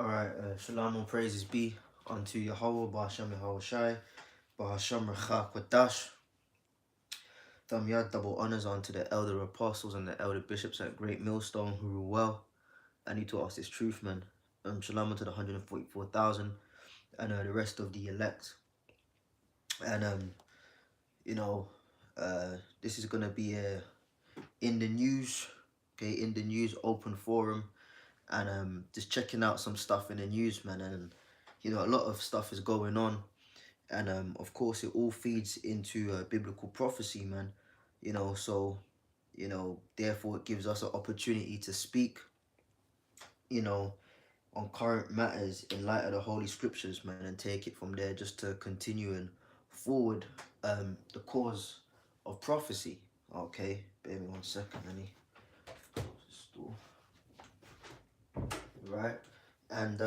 Alright, shalom and praises be unto Yahweh, Ba'ashem Yahweh Shai, Ba'ashem Rechak Wadash. Yad double honors unto the elder apostles and the elder bishops at Great Millstone who rule well. I need to ask this truth, man. Shalom unto the 144,000 and the rest of the elect. And, you know, this is going to be in the news, okay, in the news open forum. And just checking out some stuff in the news, man, and you know a lot of stuff is going on, and of course it all feeds into biblical prophecy, man. You know, so you know therefore it gives us an opportunity to speak, you know, on current matters in light of the holy scriptures, man, and take it from there just to continue and forward the cause of prophecy. Okay, bear me 1 second, honey. Right, and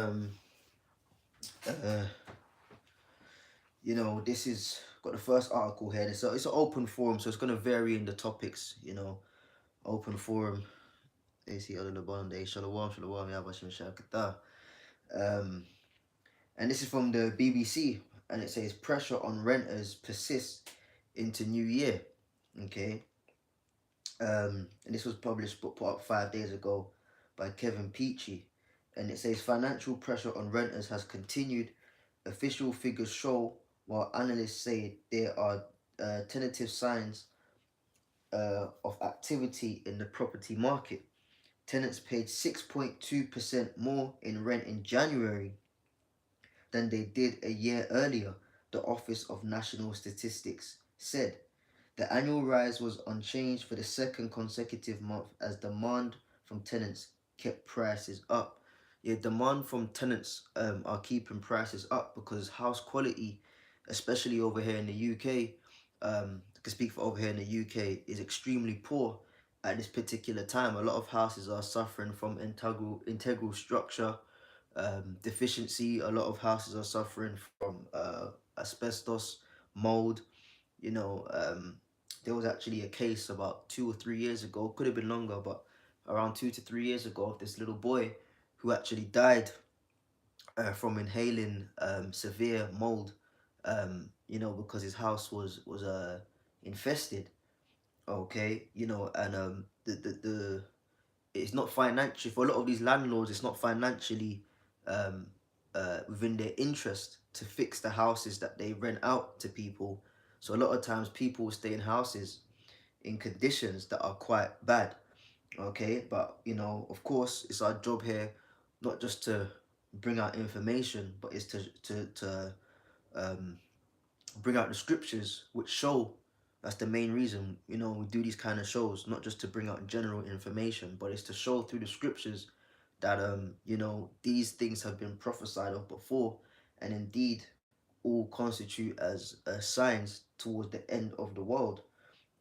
you know, this is got the first article here. It's an open forum, so it's going to vary in the topics. You know, open forum. And this is from the BBC, and it says pressure on renters persists into New Year. Okay. And this was published, put up 5 days ago by Kevin Peachy, and it says financial pressure on renters has continued. Official figures show, while analysts say there are tentative signs of activity in the property market. Tenants paid 6.2% more in rent in January than they did a year earlier, the Office of National Statistics said. The annual rise was unchanged for the second consecutive month as demand from tenants kept prices up. Yeah, demand from tenants are keeping prices up because house quality, especially over here in the UK, I can speak for over here in the UK, is extremely poor at this particular time. A lot of houses are suffering from integral structure deficiency. A lot of houses are suffering from asbestos, mold. You know, there was actually a case about 2 or 3 years ago, could have been longer, but around 2 to 3 years ago, of this little boy who actually died from inhaling severe mold. You know, because his house was infested. Okay, you know, and the it's not financial for a lot of these landlords. It's not financially um, within their interest to fix the houses that they rent out to people. So a lot of times people stay in houses in conditions that are quite bad. Okay, but you know, of course, it's our job here not just to bring out information, but it's to um, bring out the scriptures which show. That's the main reason, you know, we do these kind of shows, not just to bring out general information, but it's to show through the scriptures that you know, these things have been prophesied of before, and indeed all constitute as signs towards the end of the world.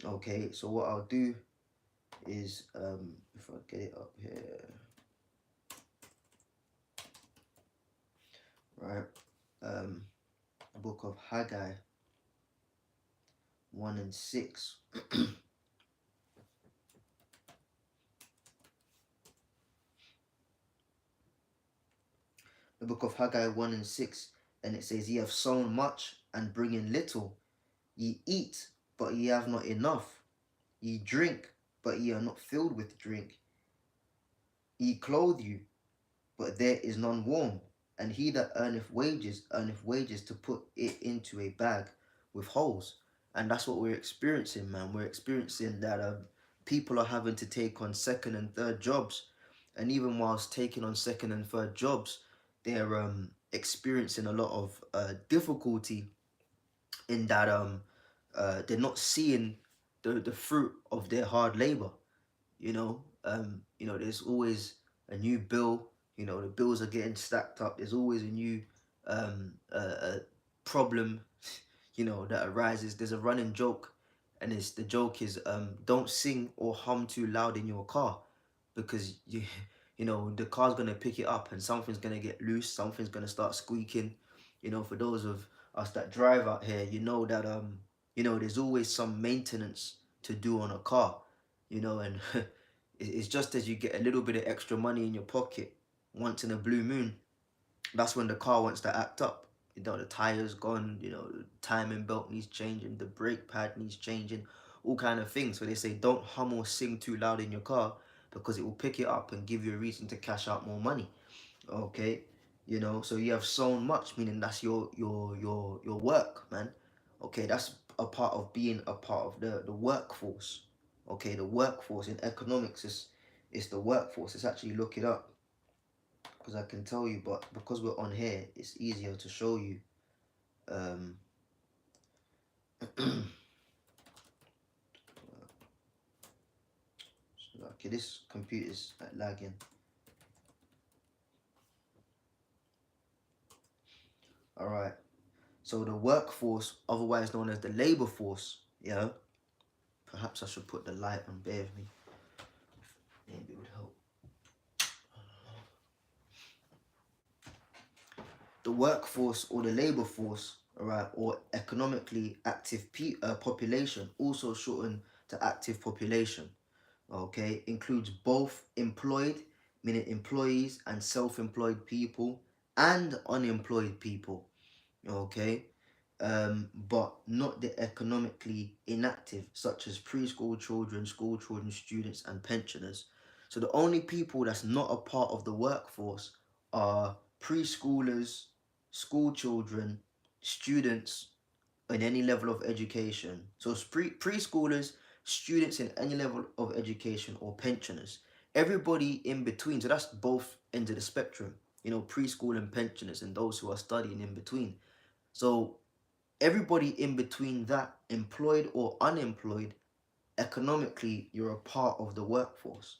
Okay, so what I'll do is if I get it up here, right, book of Haggai 1 and 6. The book of Haggai 1 and 6, and it says, Ye have sown much and bring in little. Ye eat, but ye have not enough. Ye drink, but ye are not filled with drink. Ye clothe you, but there is none warm. And he that earneth wages to put it into a bag with holes. And that's what we're experiencing, man. We're experiencing that people are having to take on second and third jobs. And even whilst taking on second and third jobs, they're experiencing a lot of difficulty in that they're not seeing the fruit of their hard labor. You know, there's always a new bill. You know, the bills are getting stacked up. There's always a new problem, you know, that arises. There's a running joke, and the joke is don't sing or hum too loud in your car, because you know the car's gonna pick it up and something's gonna get loose. Something's gonna start squeaking. You know, for those of us that drive out here, you know that you know, there's always some maintenance to do on a car. You know, and it's just as you get a little bit of extra money in your pocket once in a blue moon, that's when the car wants to act up. You know, the tire's gone, you know, the timing belt needs changing, the brake pad needs changing, all kind of things. So they say don't hum or sing too loud in your car because it will pick it up and give you a reason to cash out more money. Okay, you know, so you have so much, meaning that's your work, man. Okay, that's a part of being a part of the workforce. Okay, the workforce in economics is the workforce. It's actually, look it up because I can tell you, but because we're on here, it's easier to show you. Um, okay, this computer's lagging. All right. So the workforce, otherwise known as the labor force, yeah. Perhaps I should put the light on. Bear with me. Maybe it would help. The workforce or the labor force, all right, or economically active population, also shortened to active population, okay, includes both employed, meaning employees, and self-employed people, and unemployed people, okay, but not the economically inactive, such as preschool children, school children, students, and pensioners. So the only people that's not a part of the workforce are preschoolers, school children, students in any level of education. So preschoolers, students in any level of education, or pensioners. Everybody in between. So that's both ends of the spectrum. You know, preschool and pensioners, and those who are studying in between. So everybody in between that, employed or unemployed, economically, you're a part of the workforce.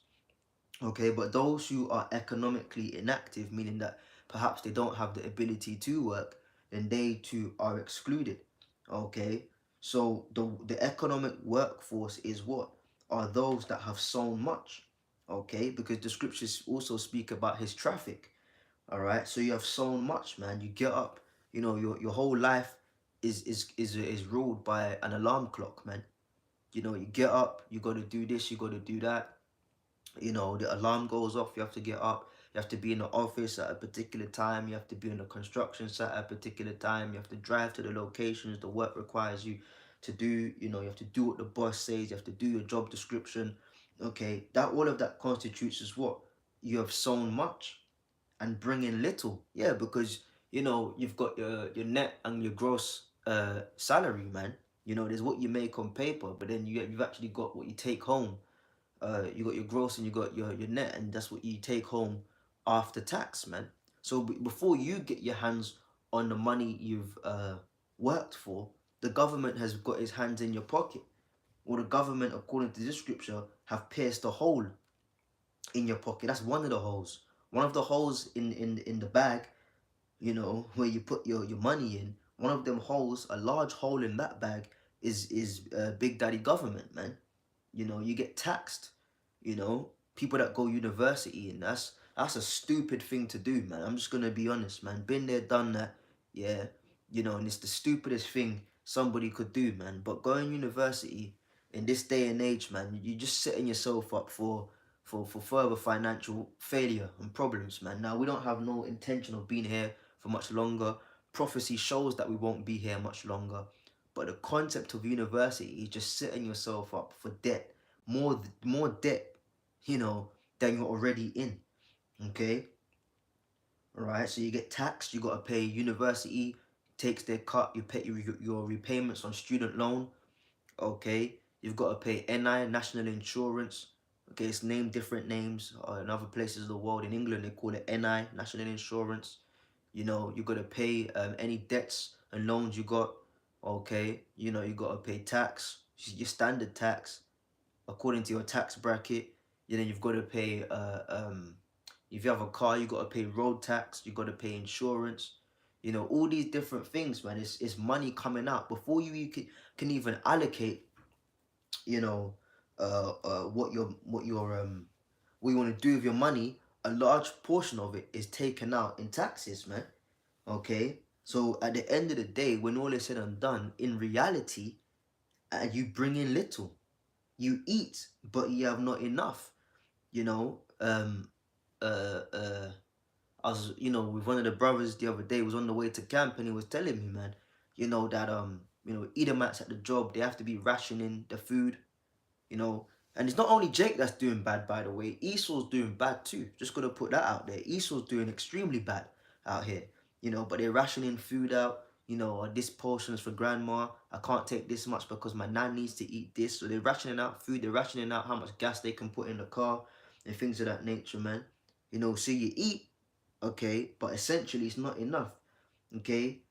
Okay, but those who are economically inactive, meaning that perhaps they don't have the ability to work, then they too are excluded. Okay, so the economic workforce is what? Are those that have sown much. Okay, because the scriptures also speak about his traffic. All right, so you have sown much, man. You get up, you know, your whole life is ruled by an alarm clock, man. You know, you get up, you got to do this, you got to do that. You know, the alarm goes off, you have to get up. You have to be in the office at a particular time. You have to be in the construction site at a particular time. You have to drive to the locations the work requires you to do. You know, you have to do what the boss says. You have to do your job description. Okay, that all of that constitutes as what? You have sown much and bring in little. Yeah, because you know you've got your net and your gross salary, man. You know, there's what you make on paper, but then you've actually got what you take home. You got your gross and you got your net, and that's what you take home after tax, man. So before you get your hands on the money you've worked for, the government has got his hands in your pocket. Or the government, according to this scripture, have pierced a hole in your pocket. That's one of the holes. One of the holes in the bag, you know, where you put your money in. One of them holes, a large hole in that bag, is Big Daddy government, man. You know, you get taxed. You know, people that go university, and that's a stupid thing to do, man. I'm just gonna be honest, man. Been there, done that. Yeah, you know, and it's the stupidest thing somebody could do, man. But going university in this day and age, man, you're just setting yourself up for further financial failure and problems, man. Now we don't have no intention of being here for much longer. Prophecy shows that we won't be here much longer. But the concept of university is just setting yourself up for debt, more debt, you know, than you're already in. Okay, all right. So you get taxed. You gotta pay university. Takes their cut. You pay your repayments on student loan. Okay, you've got to pay NI, national insurance. Okay, it's named different names in other places of the world. In England, they call it NI, national insurance. You know, you got to pay any debts and loans you got. Okay, you know, you got to pay tax, your standard tax, according to your tax bracket. You know, you've got to pay, if you have a car, you got to pay road tax, you got to pay insurance. You know, all these different things, man. It's money coming out before you can even allocate, you know, what you want to do with your money. A large portion of it is taken out in taxes, man. Okay, so at the end of the day, when all is said and done, in reality, you bring in little. You eat, but you have not enough. You know, uh, uh, I was, with one of the brothers the other day, was on the way to camp, and he was telling me, man, that Edomites at the job, they have to be rationing the food, you know. And it's not only Jake that's doing bad, by the way. Esau's doing bad too. Just gonna put that out there. Esau's doing extremely bad out here, but they're rationing food out. This portion is for grandma. I can't take this much because my nan needs to eat this. So they're rationing out food. They're rationing out how much gas they can put in the car and things of that nature, man. So you eat, okay, but essentially it's not enough, okay?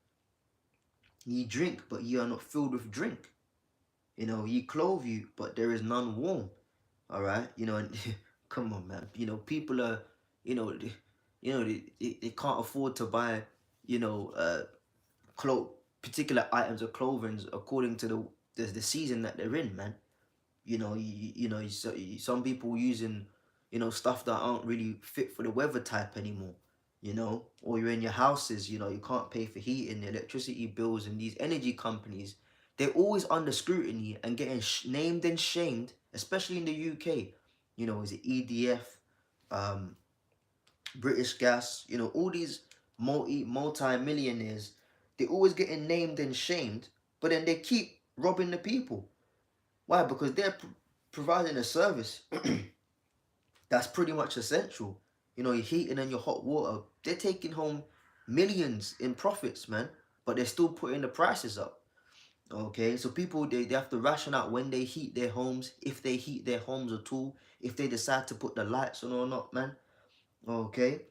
Ye drink, but ye are not filled with drink. Ye clothe you, but there is none warm. All right, and come on, man. People are, they can't afford to buy, clo particular items of clothing according to the season that they're in, man. Some people using, stuff that aren't really fit for the weather type anymore. Or you're in your houses, you can't pay for heating, electricity bills, and these energy companies, they're always under scrutiny and getting named and shamed, especially in the UK. Is it EDF, British Gas, all these multi-millionaires, they're always getting named and shamed, but then they keep robbing the people. Why? Because they're providing a service that's pretty much essential. Your heating and your hot water, they're taking home millions in profits, man, but they're still putting the prices up. Okay, so people, they have to ration out when they heat their homes, if they heat their homes at all, if they decide to put the lights on or not, man. Okay.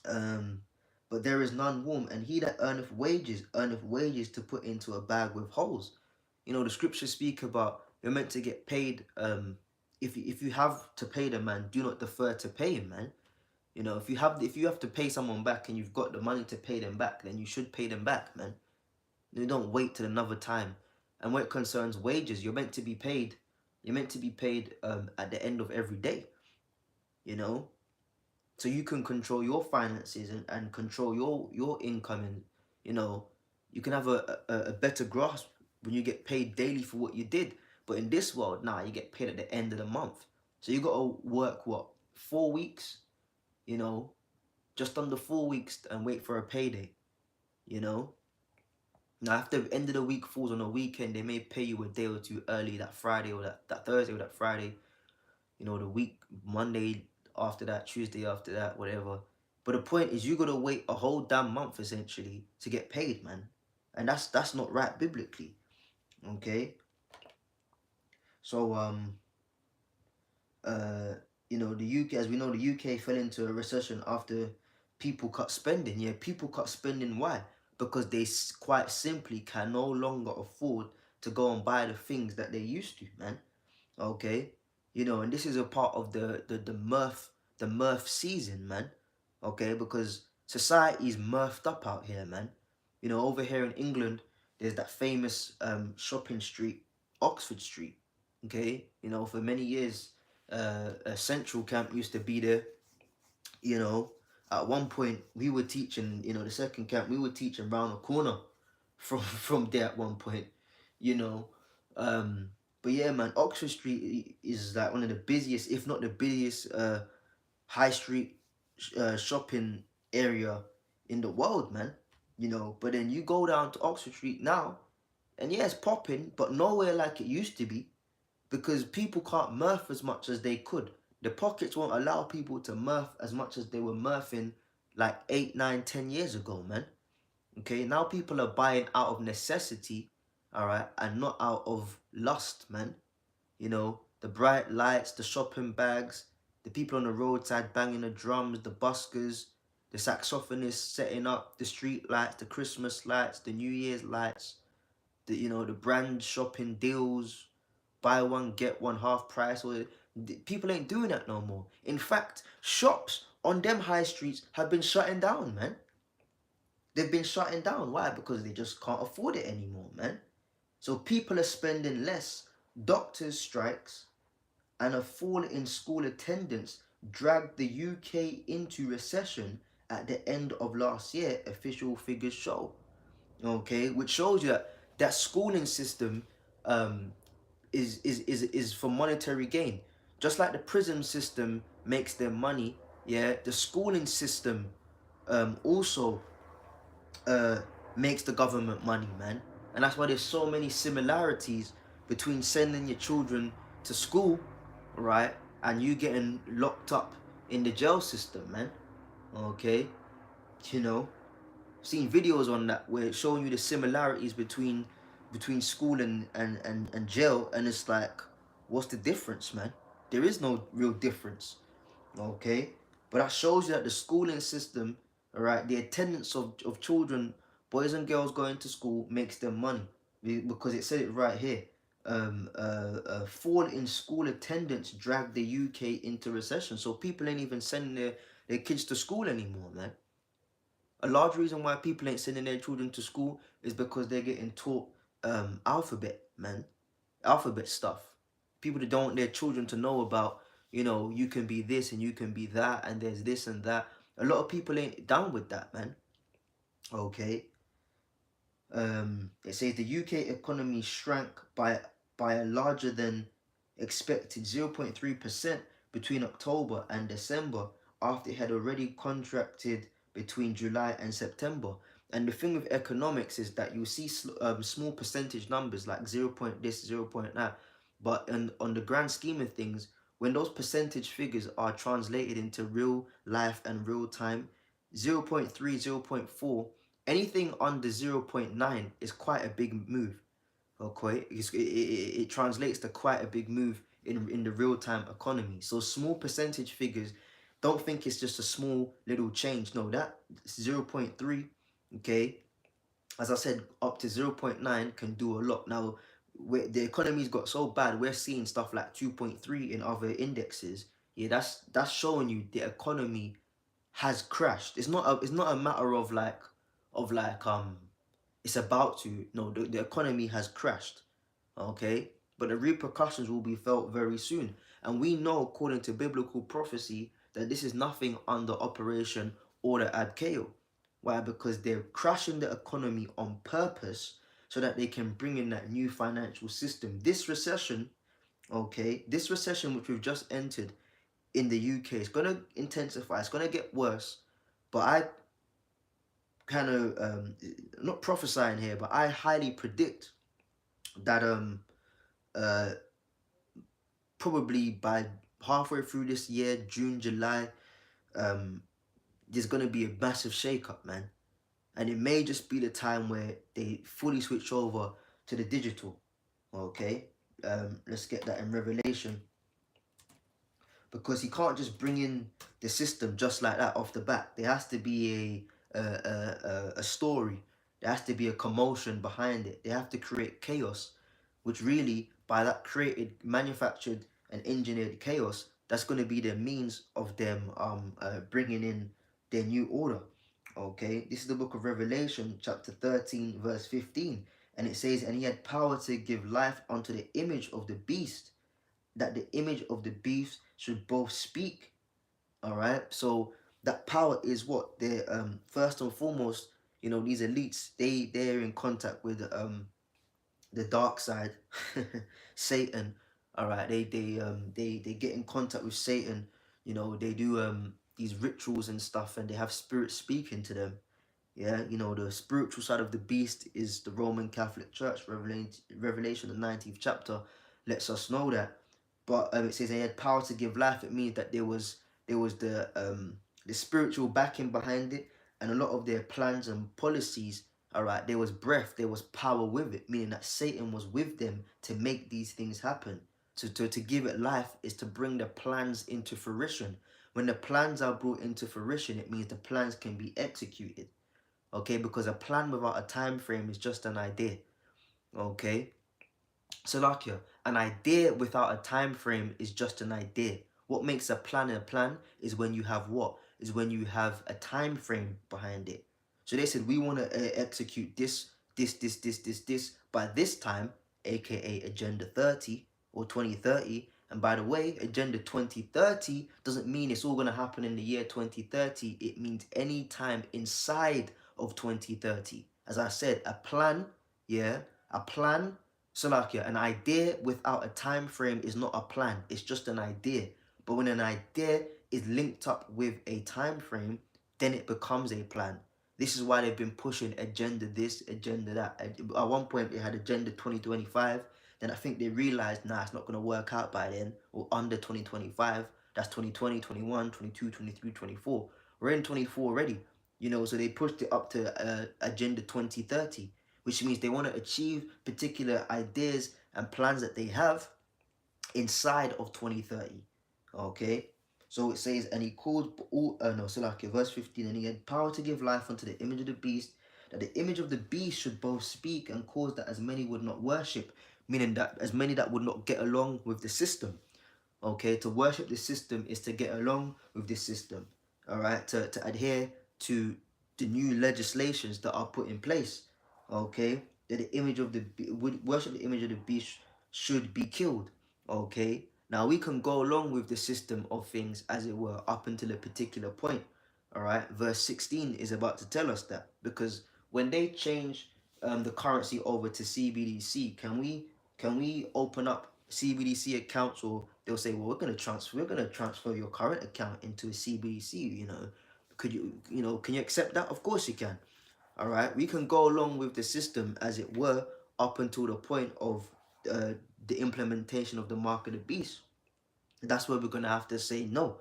But there is none warm, and he that earneth wages to put into a bag with holes. The scriptures speak about you're meant to get paid. If you have to pay the man, do not defer to pay him, man. If you have to pay someone back and you've got the money to pay them back, then you should pay them back, man. You don't wait till another time. And when it concerns wages, you're meant to be paid. You're meant to be paid at the end of every day. So you can control your finances and control your income, and you can have a better grasp when you get paid daily for what you did. But in this world, now you get paid at the end of the month. So you got to work, what, 4 weeks, just under 4 weeks, and wait for a payday. Now after the end of the week falls on a weekend, they may pay you a day or two early, that Friday or that Thursday or that Friday, the week, Monday after that, Tuesday after that, whatever. But the point is, you gotta wait a whole damn month essentially to get paid, man, and that's not right biblically. Okay. So the UK, as we know, the UK fell into a recession after people cut spending. Yeah, people cut spending. Why? Because they quite simply can no longer afford to go and buy the things that they used to, man. Okay. And this is a part of the mirth season, man. Okay, because society's mirthed up out here, man. Over here in England, there's that famous shopping street, Oxford Street. Okay, for many years, a Central Camp used to be there. At one point we were teaching, the second camp, we were teaching round the corner from there at one point. But yeah, man, Oxford Street is like one of the busiest, if not the busiest, high street shopping area in the world, man. But then you go down to Oxford Street now, and yeah, it's popping, but nowhere like it used to be, because people can't mirth as much as they could. The pockets won't allow people to mirth as much as they were mirthing like 8, 9, 10 years ago, man. Okay, now people are buying out of necessity, all right, and not out of lust, man. The bright lights, the shopping bags, the people on the roadside banging the drums, the buskers, the saxophonists setting up the street lights, the Christmas lights, the New Year's lights, the brand shopping deals, buy one get one half price. Or people ain't doing that no more. In fact, shops on them high streets have been shutting down, man. They've been shutting down. Why? Because they just can't afford it anymore, man. So people are spending less. Doctors' strikes and a fall in school attendance dragged the UK into recession at the end of last year, official figures show. Okay, which shows you that schooling system is for monetary gain. Just like the prison system makes their money, yeah, the schooling system also uh, makes the government money, man. And that's why there's so many similarities between sending your children to school, right, and you getting locked up in the jail system, man. Okay, you know, seen videos on that where it's showing you the similarities between school and jail, and it's like, what's the difference, man? There is no real difference. Okay, but that shows you that the schooling system, all right, the attendance of children, boys and girls going to school makes them money, because it said it right here. Fall in school attendance dragged the UK into recession, so people ain't even sending their kids to school anymore, man. A large reason why people ain't sending their children to school is because they're getting taught alphabet, man, alphabet stuff. People that don't want their children to know about, you can be this and you can be that, and there's this and that. A lot of people ain't down with that, man. Okay. It says the UK economy shrank by a larger than expected 0.3% between October and December, after it had already contracted between July and September. And the thing with economics is that you see small percentage numbers like 0 point this, 0 point that, but on the grand scheme of things, when those percentage figures are translated into real life and real time, 0 0.3, 0 0.4, anything under 0 0.9 is quite a big move. Okay, it translates to quite a big move in the real-time economy. So small percentage figures, don't think it's just a small little change. No, that 0 0.3, okay, as I said, up to 0 0.9 can do a lot. Now, the economy's got so bad, we're seeing stuff like 2.3 in other indexes. Yeah, that's showing you the economy has crashed. It's not a matter of like it's about to. No, the economy has crashed. Okay, but the repercussions will be felt very soon, and we know, according to biblical prophecy, that this is nothing under Operation Order Ad Chaos. Why? Because they're crashing the economy on purpose so that they can bring in that new financial system. This recession, okay, this recession which we've just entered in the UK, is going to intensify. It's going to get worse. But I kind of not prophesying here, but I highly predict that uh probably by halfway through this year, June, July, um there's gonna be a massive shake-up, man. And it may just be the time where they fully switch over to the digital. Okay, let's get that in Revelation, because he can't just bring in the system just like that off the bat. There has to be a story. There has to be a commotion behind it. They have to create chaos, which really, by that created, manufactured, and engineered chaos, that's going to be the means of them bringing in their new order. Okay, this is the book of Revelation, chapter 13, verse 15. And it says, and he had power to give life unto the image of the beast, that the image of the beast should both speak. All right, so that power is what they're first and foremost. These elites, they're in contact with the dark side, Satan. All right, they get in contact with Satan. They do these rituals and stuff, and they have spirits speaking to them. Yeah, the spiritual side of the beast is the Roman Catholic Church. Revelation, the 19th chapter, lets us know that. But it says they had power to give life. It means that there was the spiritual backing behind it, and a lot of their plans and policies. All right, there was breath, there was power with it, meaning that Satan was with them to make these things happen. So to give it life is to bring the plans into fruition. When the plans are brought into fruition, it means the plans can be executed. Okay, because a plan without a time frame is just an idea. Okay, Salakia, an idea without a time frame is just an idea. What makes a plan is when you have what? Is when you have a time frame behind it. So they said, we want to execute this by this time, aka Agenda 30 or 2030. And by the way, Agenda 2030 doesn't mean it's all going to happen in the year 2030. It means any time inside of 2030. As I said, a plan, yeah, a plan, Salakia, an idea without a time frame is not a plan. It's just an idea. But when an idea is linked up with a time frame, then it becomes a plan. This is why they've been pushing agenda this, agenda that. At one point, they had agenda 2025. Then I think they realized, nah, it's not going to work out by then, or under 2025. That's 2020, 21, 22, 23, 24. We're in 24 already, you know, so they pushed it up to agenda 2030, which means they want to achieve particular ideas and plans that they have inside of 2030. Okay, so it says, and he called all no, so like verse 15, and he had power to give life unto the image of the beast, that the image of the beast should both speak and cause that as many would not worship, meaning that as many that would not get along with the system. Okay, to worship the system is to get along with this system. All right, to adhere to the new legislations that are put in place. Okay, that the image of the worship the image of the beast should be killed. Okay, now we can go along with the system of things as it were up until a particular point. All right, verse 16 is about to tell us that, because when they change the currency over to CBDC, can we open up CBDC accounts, or they'll say, well, we're gonna transfer your current account into a CBDC, you know. Could can you accept that? Of course you can. All right, we can go along with the system as it were up until the point of the implementation of the mark of the beast. That's where we're gonna have to say no.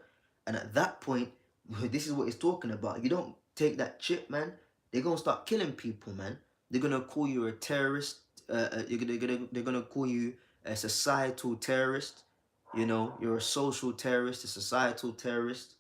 And at that point, this is what it's talking about. You don't take that chip, man, they're gonna start killing people, man. They're gonna call you a terrorist. They're gonna call you a societal terrorist. You know, you're a social terrorist, a societal terrorist.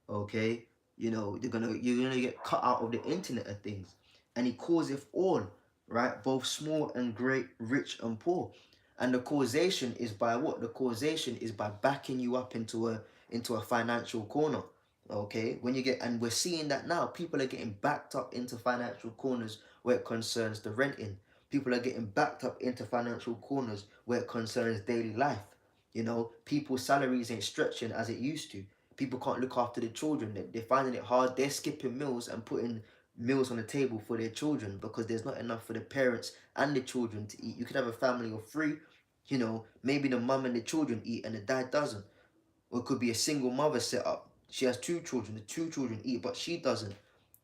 Okay, you know, you're gonna get cut out of the internet of things. And he calls it all, right? Both small and great, rich and poor. And the causation is by what? The causation is by backing you up into a financial corner. Okay, when you get, and we're seeing that now, people are getting backed up into financial corners where it concerns the renting. People are getting backed up into financial corners where it concerns daily life. You know, people's salaries ain't stretching as it used to. People can't look after their children. They're finding it hard. They're skipping meals and putting meals on the table for their children because there's not enough for the parents and the children to eat. You could have a family of three, you know, maybe the mum and the children eat and the dad doesn't. Or it could be a single mother set up. She has two children, the two children eat, but she doesn't.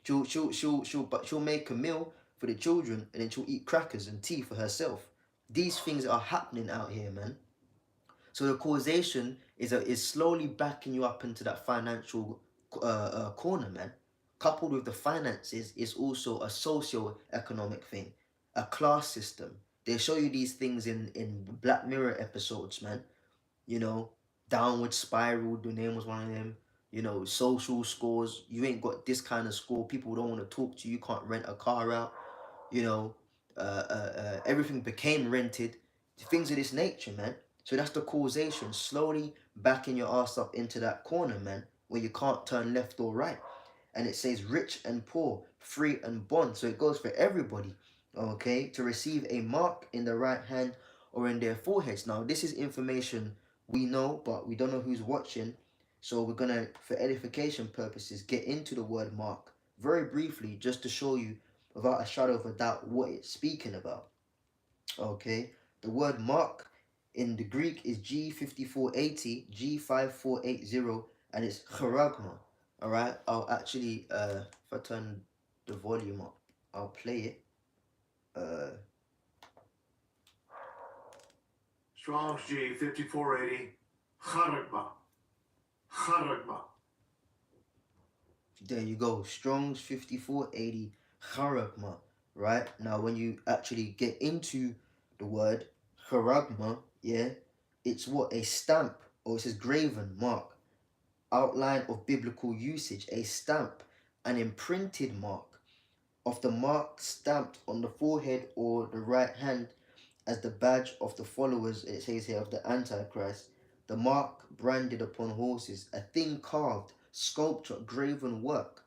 She'll make a meal for the children and then she'll eat crackers and tea for herself. These things are happening out here, man. So the causation is slowly backing you up into that financial corner, man. Coupled with the finances is also a socio-economic thing, a class system. They show you these things in Black Mirror episodes, man. You know, downward spiral, the name was one of them. You know, social scores. You ain't got this kind of score. People don't want to talk to you. You can't rent a car out. You know, everything became rented. Things of this nature, man. So that's the causation. Slowly backing your ass up into that corner, man, where you can't turn left or right. And it says rich and poor, free and bond. So it goes for everybody. Okay, to receive a mark in the right hand or in their foreheads. Now, this is information we know, but we don't know who's watching. So we're gonna, for edification purposes, get into the word mark very briefly, just to show you without a shadow of a doubt what it's speaking about. Okay, the word mark in the Greek is G5480, G5480, and it's charagma. All right, I'll actually, if I turn the volume up, I'll play it. Strong's G5480, charagma, charagma. There you go, Strong's 5480, charagma. Right, now when you actually get into the word charagma, yeah, it's what? A stamp, or it says graven mark, outline of biblical usage, a stamp, an imprinted mark, of the mark stamped on the forehead or the right hand as the badge of the followers, it says here, of the Antichrist, the mark branded upon horses, a thing carved, sculpture, graven work.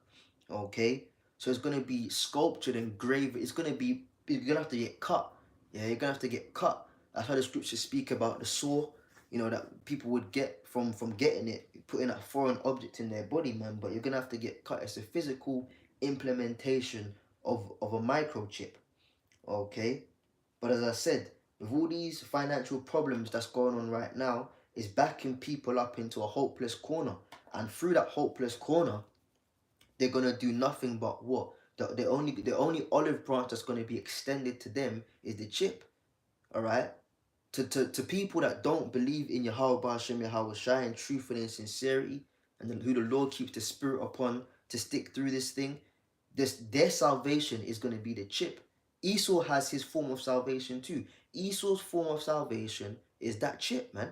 Okay, so it's going to be sculptured and graven. It's going to be, you're going to have to get cut. Yeah, you're going to have to get cut. That's how the scriptures speak about the saw, you know, that people would get from getting it, putting a foreign object in their body, man. But you're going to have to get cut. It's a physical implementation of a microchip. Okay, but as I said, with all these financial problems that's going on right now, is backing people up into a hopeless corner. And through that hopeless corner, they're gonna do nothing but what? The only olive branch that's gonna be extended to them is the chip. All right. To people that don't believe in Yahweh Hashem Yahweh Shai and truth and sincerity, and who the Lord keeps the spirit upon to stick through this thing, their salvation is going to be the chip. Esau has his form of salvation too. Esau's form of salvation is that chip, man.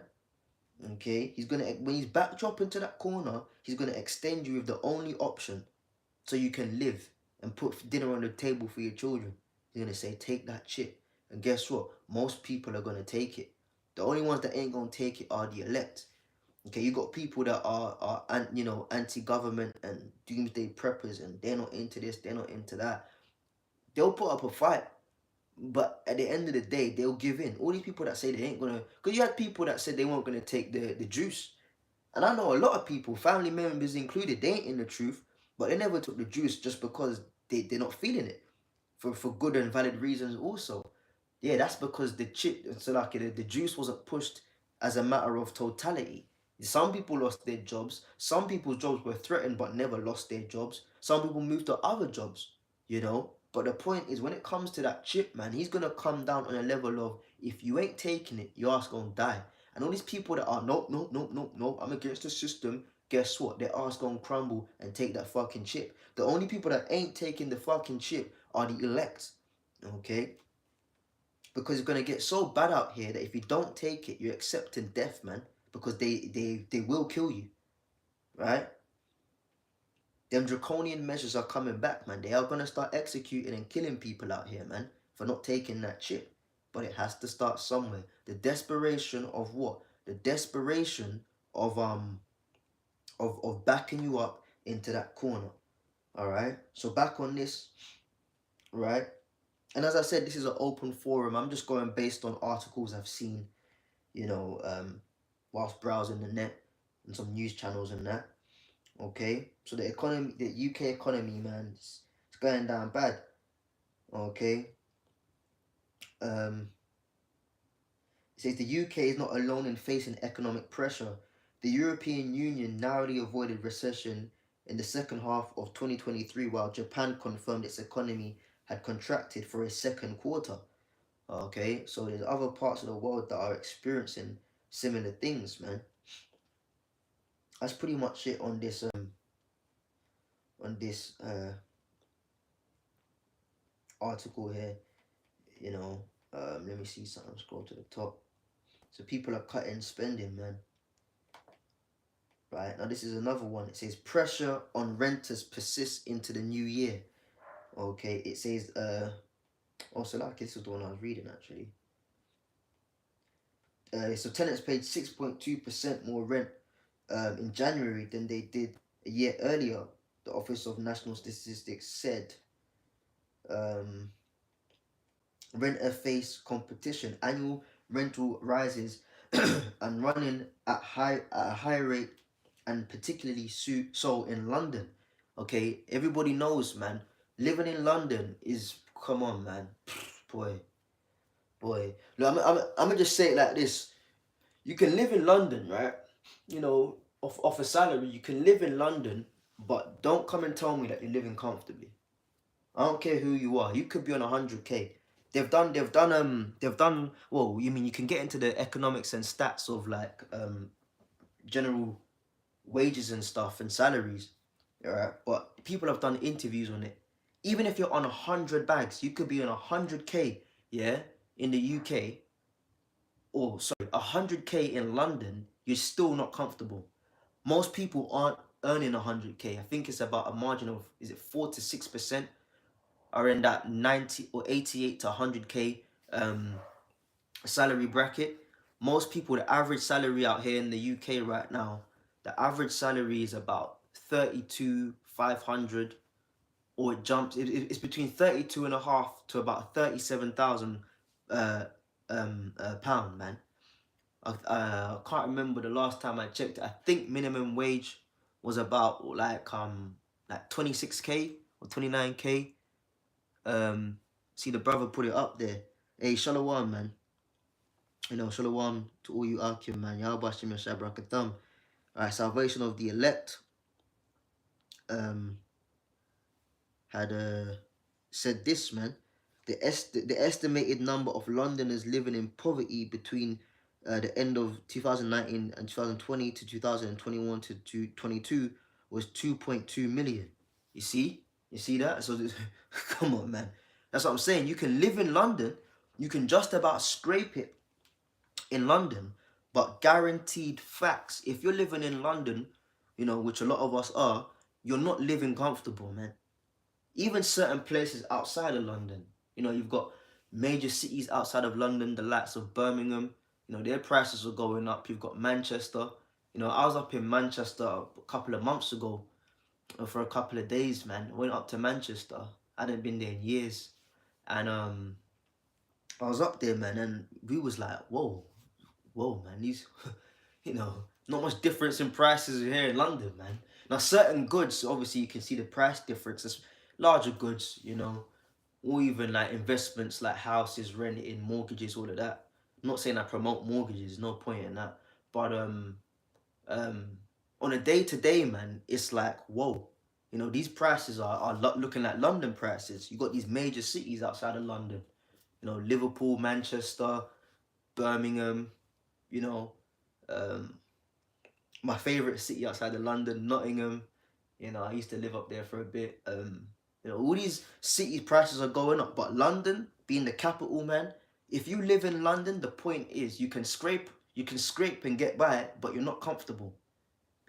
Okay, he's gonna, when he's backdrop into that corner, he's gonna extend you with the only option so you can live and put dinner on the table for your children. He's gonna say, take that chip. And guess what? Most people are gonna take it. The only ones that ain't gonna take it are the elect. Okay, you got people that are anti-government and doomsday preppers, and they're not into this, they're not into that. They'll put up a fight, but at the end of the day, they'll give in. All these people that say they ain't gonna, because you had people that said they weren't gonna take the juice, and I know a lot of people, family members included, they ain't in the truth, but they never took the juice just because they're not feeling it for good and valid reasons also. Yeah, that's because the chip, so like the juice wasn't pushed as a matter of totality. Some people lost their jobs. Some people's jobs were threatened but never lost their jobs. Some people moved to other jobs, you know. But the point is, when it comes to that chip, man, he's gonna come down on a level of, if you ain't taking it, your ass gonna die. And all these people that are nope, nope, nope, nope, nope, I'm against the system. Guess what? Their ass gonna crumble and take that fucking chip. The only people that ain't taking the fucking chip are the elect. Okay? Because it's gonna get so bad out here that if you don't take it, you're accepting death, man. Because they will kill you. Right? Them draconian measures are coming back, man. They are gonna start executing and killing people out here, man, for not taking that chip. But it has to start somewhere. The desperation of what? The desperation of backing you up into that corner. Alright? So back on this, right? And as I said, this is an open forum. I'm just going based on articles I've seen, whilst browsing the net and some news channels and that. Okay, so the economy, the UK economy, man, it's going down bad. Okay, it says the UK is not alone in facing economic pressure. The European Union narrowly avoided recession in the second half of 2023, while Japan confirmed its economy had contracted for a second quarter. Okay, so there's other parts of the world that are experiencing similar things, man. That's pretty much it on this article here. Let me see something. Scroll to the top. So people are cutting spending, man. Right, now this is another one. It says pressure on renters persists into the new year. Okay, it says also, like, this was the one I was reading actually. So tenants paid 6.2% more rent in January than they did a year earlier. The Office of National Statistics said. Renter face competition. Annual rental rises and running at a high rate, and particularly so in London. Okay, everybody knows, man. Living in London is, come on, man. Boy. Look, I'm gonna just say it like this. You can live in London, right? Off a salary, you can live in London, but don't come and tell me that you're living comfortably. I don't care who you are. You could be on 100K. They've done. Well, you mean you can get into the economics and stats of like general wages and stuff and salaries, right? But people have done interviews on it. Even if you're on 100 bags, you could be on 100K, yeah, in the UK, or sorry, 100K in London. You're still not comfortable. Most people aren't earning 100K. I think it's about a margin of, is it 4 to 6%? Are in that 90 or 88 to 100K salary bracket. Most people, the average salary out here in the UK right now, the average salary is about 32,500, or it jumps. It's between 32 and a half to about 37,000 pound, man. I can't remember the last time I checked. I think minimum wage was about like 26K or 29K. See, the brother put it up there. Hey, shalom, man. Shalom to all you Akim, man. Yahbashim Yashabrakatham. Alright, salvation of the elect. had said this, man. The estimated number of Londoners living in poverty between the end of 2019 and 2020 to 2021 to 2022 was 2.2 million. You see that? So come on, man. That's what I'm saying. You can live in London, you can just about scrape it in London, but guaranteed facts. If you're living in London, you know, which a lot of us are, you're not living comfortable, man. Even certain places outside of London, you know, you've got major cities outside of London, the likes of Birmingham, you know, their prices are going up. You've got Manchester. You know, I was up in Manchester a couple of months ago for a couple of days, man. I went up to Manchester. I hadn't been there in years. And I was up there, man, and we was like, whoa, man, these, you know, not much difference in prices here in London, man. Now, certain goods, obviously, you can see the price difference. There's larger goods, you know, or even like investments like houses, renting, mortgages, all of that. I'm not saying I promote mortgages, no point in that. But on a day-to-day, man, it's like, whoa. You know, these prices are looking like London prices. You got these major cities outside of London. You know, Liverpool, Manchester, Birmingham, you know, my favorite city outside of London, Nottingham. You know, I used to live up there for a bit. You know, all these cities prices are going up, but London being the capital, man. If you live in London, the point is you can scrape and get by, but you're not comfortable.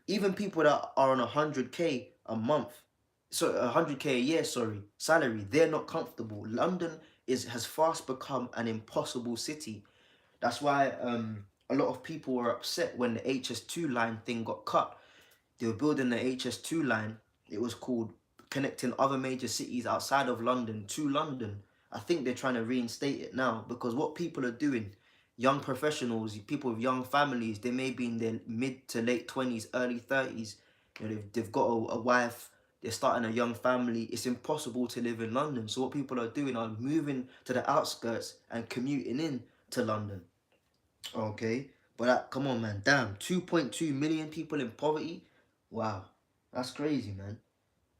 Even people that are on 100K a month, so 100K a year, sorry, salary, they're not comfortable. London has fast become an impossible city. That's why a lot of people were upset when the HS2 line thing got cut. They were building the HS2 line. It was called connecting other major cities outside of London to London. I think they're trying to reinstate it now because what people are doing, young professionals, people with young families, they may be in their mid to late 20s, early 30s. You know, they've got a wife, they're starting a young family. It's impossible to live in London. So what people are doing are moving to the outskirts and commuting in to London. Okay, but come on, man. Damn, 2.2 million people in poverty. Wow, that's crazy, man.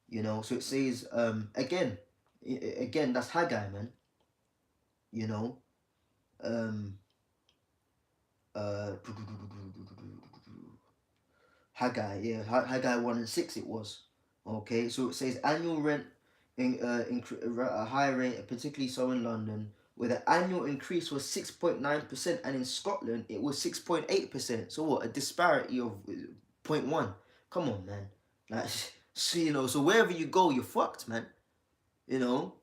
You know, so it says again, that's Haggai, man. You know, um, uh, Haggai, yeah, Haggai 1:6 it was. Okay, so it says annual rent a high rate, particularly so in London, where the annual increase was 6.9%, and in Scotland it was 6.8%. So what? A disparity of 0.1. Come on, man. Like, so, you know, so wherever you go, you're fucked, man. You know,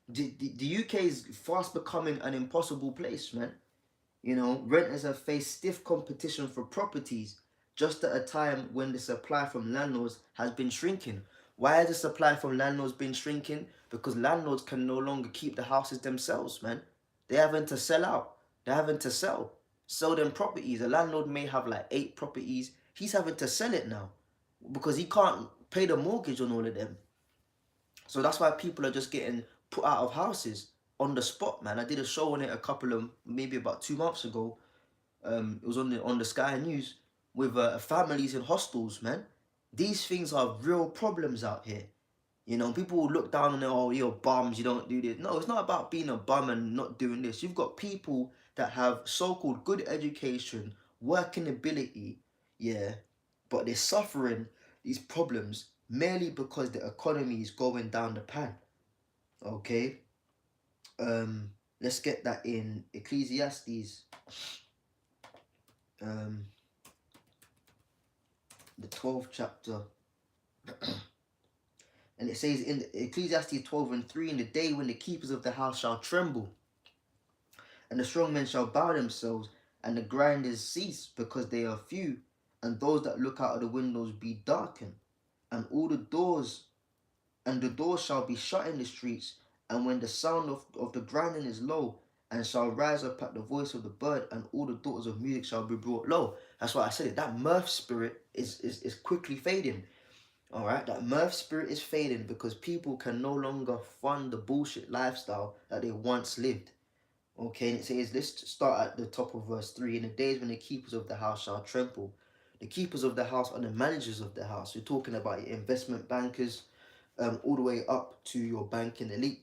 the UK is fast becoming an impossible place, man. You know, renters have faced stiff competition for properties just at a time when the supply from landlords has been shrinking. Why has the supply from landlords been shrinking? Because landlords can no longer keep the houses themselves, man. They're having to sell out. They're having to sell them properties. A landlord may have like 8 properties. He's having to sell it now because he can't pay the mortgage on all of them. So that's why people are just getting put out of houses on the spot, man. I did a show on it maybe about 2 months ago. It was on the Sky News with families in hostels, man. These things are real problems out here. You know, people will look down on it, oh, you're bums, you don't do this. No, it's not about being a bum and not doing this. You've got people that have so-called good education, working ability, yeah, but they're suffering these problems merely because the economy is going down the pan. Okay? Let's get that in Ecclesiastes. The 12th chapter. And it says in Ecclesiastes 12:3, in the day when the keepers of the house shall tremble, and the strong men shall bow themselves, and the grinders cease because they are few, and those that look out of the windows be darkened, and the doors shall be shut in the streets, and when the sound of the grinding is low, and shall rise up at the voice of the bird, and all the daughters of music shall be brought low. That's why I said it. That mirth spirit is quickly fading. All right, that mirth spirit is fading because people can no longer fund the bullshit lifestyle that they once lived. Okay, and it says, let's start at the top of verse 3. In the days when the keepers of the house shall tremble. The keepers of the house are the managers of the house. We're talking about your investment bankers, all the way up to your banking elite.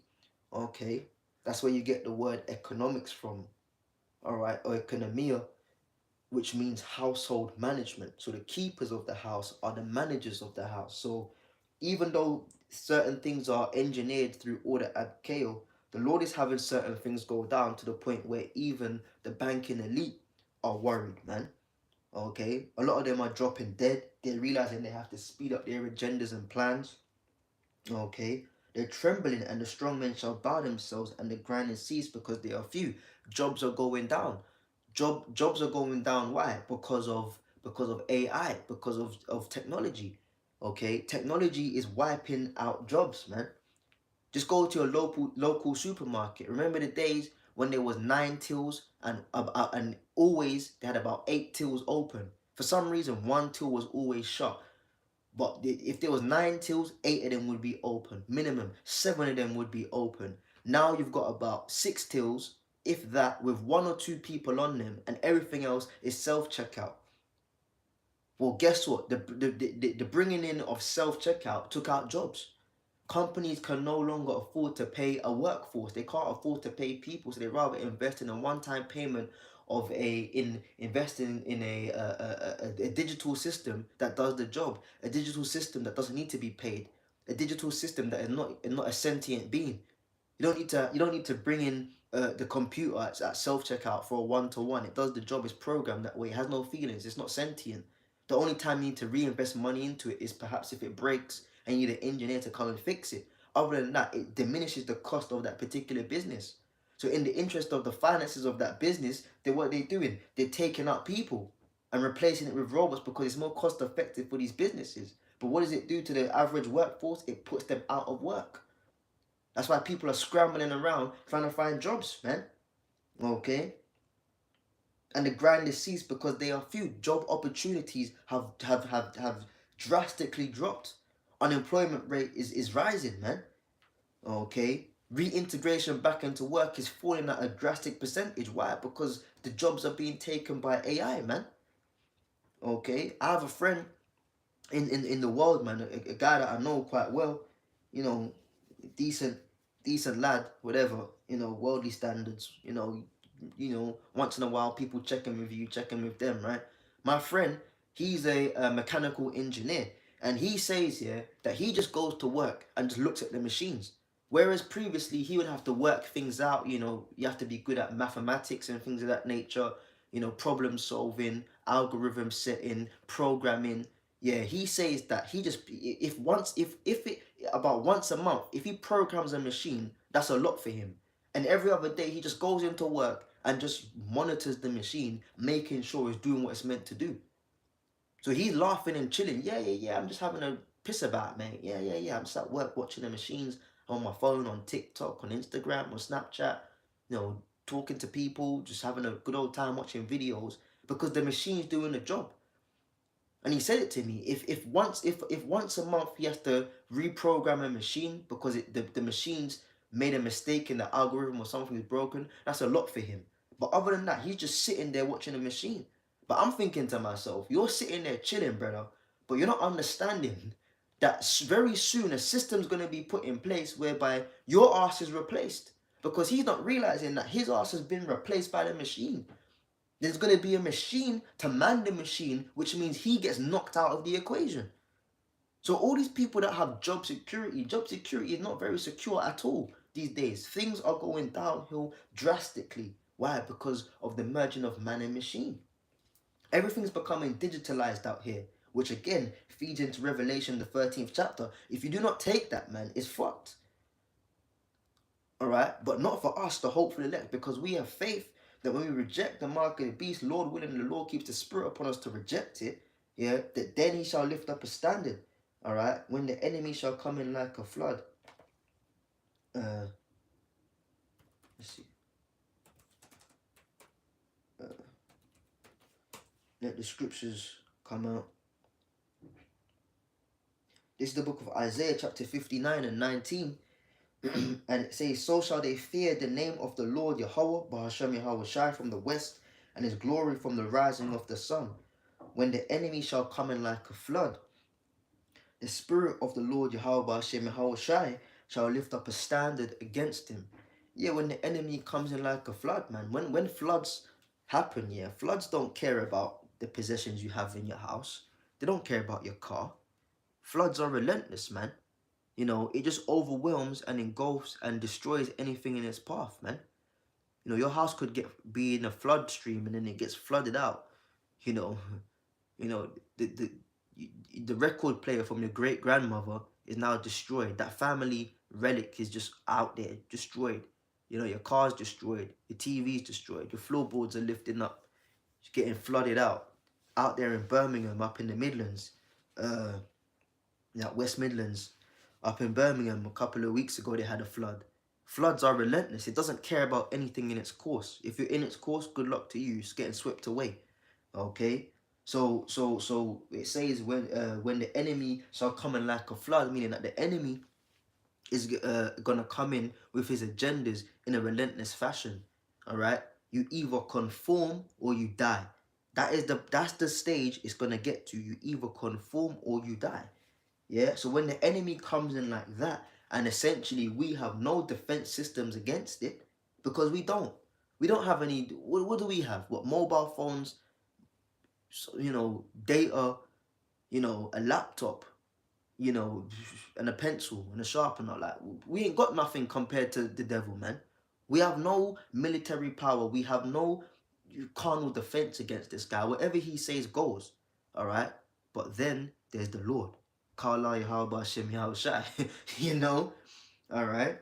Okay, that's where you get the word economics from. All right, or economia, which means household management. So the keepers of the house are the managers of the house. So even though certain things are engineered through order ad chaos, the Lord is having certain things go down to the point where even the banking elite are worried, man. Okay, a lot of them are dropping dead. They're realizing they have to speed up their agendas and plans. Okay, they're trembling, and the strong men shall bow themselves, and the grinding cease because they are few. Jobs are going down. Jobs are going down. Why? Because of AI, because of technology. Okay, technology is wiping out jobs, man. Just go to a local supermarket. Remember the days when there was 9 tills and always they had about 8 tills open. For some reason, one till was always shut. But if there was 9 tills, 8 of them would be open. Minimum 7 of them would be open. Now you've got about 6 tills, if that, with 1 or 2 people on them, and everything else is self-checkout. Well, guess what? The bringing in of self-checkout took out jobs. Companies can no longer afford to pay a workforce. They can't afford to pay people, so they rather invest in a one-time payment of investing in a digital system that does the job, a digital system that doesn't need to be paid, a digital system that is not a sentient being. You don't need to bring in the computer at self-checkout for a one-to-one. It does the job. It's programmed that way. It has no feelings. It's not sentient. The only time you need to reinvest money into it is perhaps if it breaks and you need an engineer to come and fix it. Other than that, it diminishes the cost of that particular business. So in the interest of the finances of that business, what they're doing, they're taking out people and replacing it with robots because it's more cost effective for these businesses. But what does it do to the average workforce? It puts them out of work. That's why people are scrambling around trying to find jobs, man. Okay? And the grind is ceased because they are few. Job opportunities have drastically dropped. Unemployment rate is rising, man. Okay? Reintegration back into work is falling at a drastic percentage. Why? Because the jobs are being taken by AI, man. Okay? I have a friend in the world, man, a guy that I know quite well, you know, decent lad, whatever, worldly standards, once in a while people checking with you, checking with them, right? My friend, he's a mechanical engineer, and he says here that he just goes to work and just looks at the machines. Whereas previously he would have to work things out, you have to be good at mathematics and things of that nature, problem solving, algorithm setting, programming. Yeah, he says that he just if about once a month, if he programs a machine, that's a lot for him. And every other day he just goes into work and just monitors the machine, making sure it's doing what it's meant to do. So he's laughing and chilling. Yeah. I'm just having a piss about, mate. Yeah. I'm just at work watching the machines on my phone, on TikTok, on Instagram, on Snapchat, talking to people, just having a good old time watching videos because the machine's doing the job. And he said it to me. If once a month he has to reprogram a machine because the machine's made a mistake in the algorithm or something is broken, that's a lot for him. But other than that, he's just sitting there watching a machine. But I'm thinking to myself, you're sitting there chilling, brother, but you're not understanding that very soon a system's going to be put in place whereby your ass is replaced. Because he's not realizing that his ass has been replaced by the machine. There's going to be a machine to man the machine, which means he gets knocked out of the equation. So all these people that have job security is not very secure at all these days. Things are going downhill drastically. Why? Because of the merging of man and machine. Everything's becoming digitalized out here, which again feeds into Revelation, the 13th chapter. If you do not take that, man, it's fucked. All right? But not for us, the hopeful elect, because we have faith that when we reject the mark of the beast, Lord willing, the Lord keeps the spirit upon us to reject it, yeah, that then he shall lift up a standard, all right, when the enemy shall come in like a flood. Let's see. Let the scriptures come out. This is the book of Isaiah, chapter 59 and 19. And it says, so shall they fear the name of the Lord Yahweh, Bahashem Yahweh Shai, from the west, and his glory from the rising of the sun, when the enemy shall come in like a flood. The spirit of the Lord Yahweh Hashem Yahweh Shai shall lift up a standard against him. Yeah, when the enemy comes in like a flood, man. When floods happen, yeah, floods don't care about the possessions you have in your house. They don't care about your car. Floods are relentless, man. You know, it just overwhelms and engulfs and destroys anything in its path, man. You know, your house could be in a flood stream and then it gets flooded out. You know, you know, the record player from your great grandmother is now destroyed. That family relic is just out there, destroyed. You know, your car's destroyed, your TV's destroyed, your floorboards are lifting up, it's getting flooded out there in Birmingham, up in the Midlands, West Midlands, up in Birmingham a couple of weeks ago they had a flood. Floods are relentless. It doesn't care about anything in its course. If you're in its course, good luck to you. It's getting swept away. Okay. So it says when the enemy shall come in like a flood, meaning that the enemy is gonna come in with his agendas in a relentless fashion. All right. You either conform or you die. That's the stage it's gonna get to. You either conform or you die. Yeah. So when the enemy comes in like that, and essentially we have no defense systems against it, because we don't have any. What do we have? What, mobile phones? You know, data. You know, a laptop. You know, and a pencil and a sharpener. Like, we ain't got nothing compared to the devil, man. We have no military power. We have no carnal defense against this guy. Whatever he says goes. All right. But then there's the Lord. Kala Yahweh Shem Yahushai. You know? All right.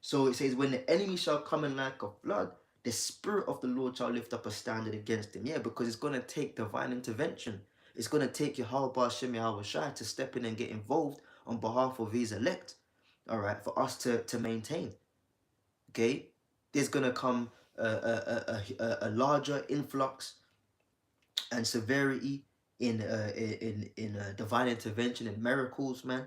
So it says, when the enemy shall come in like a flood, the spirit of the Lord shall lift up a standard against him. Yeah, because it's going to take divine intervention. It's going to take Yahweh Shem Yahushai to step in and get involved on behalf of his elect. All right, for us to maintain. Okay, there's going to come a larger influx and severity in divine intervention and miracles, man.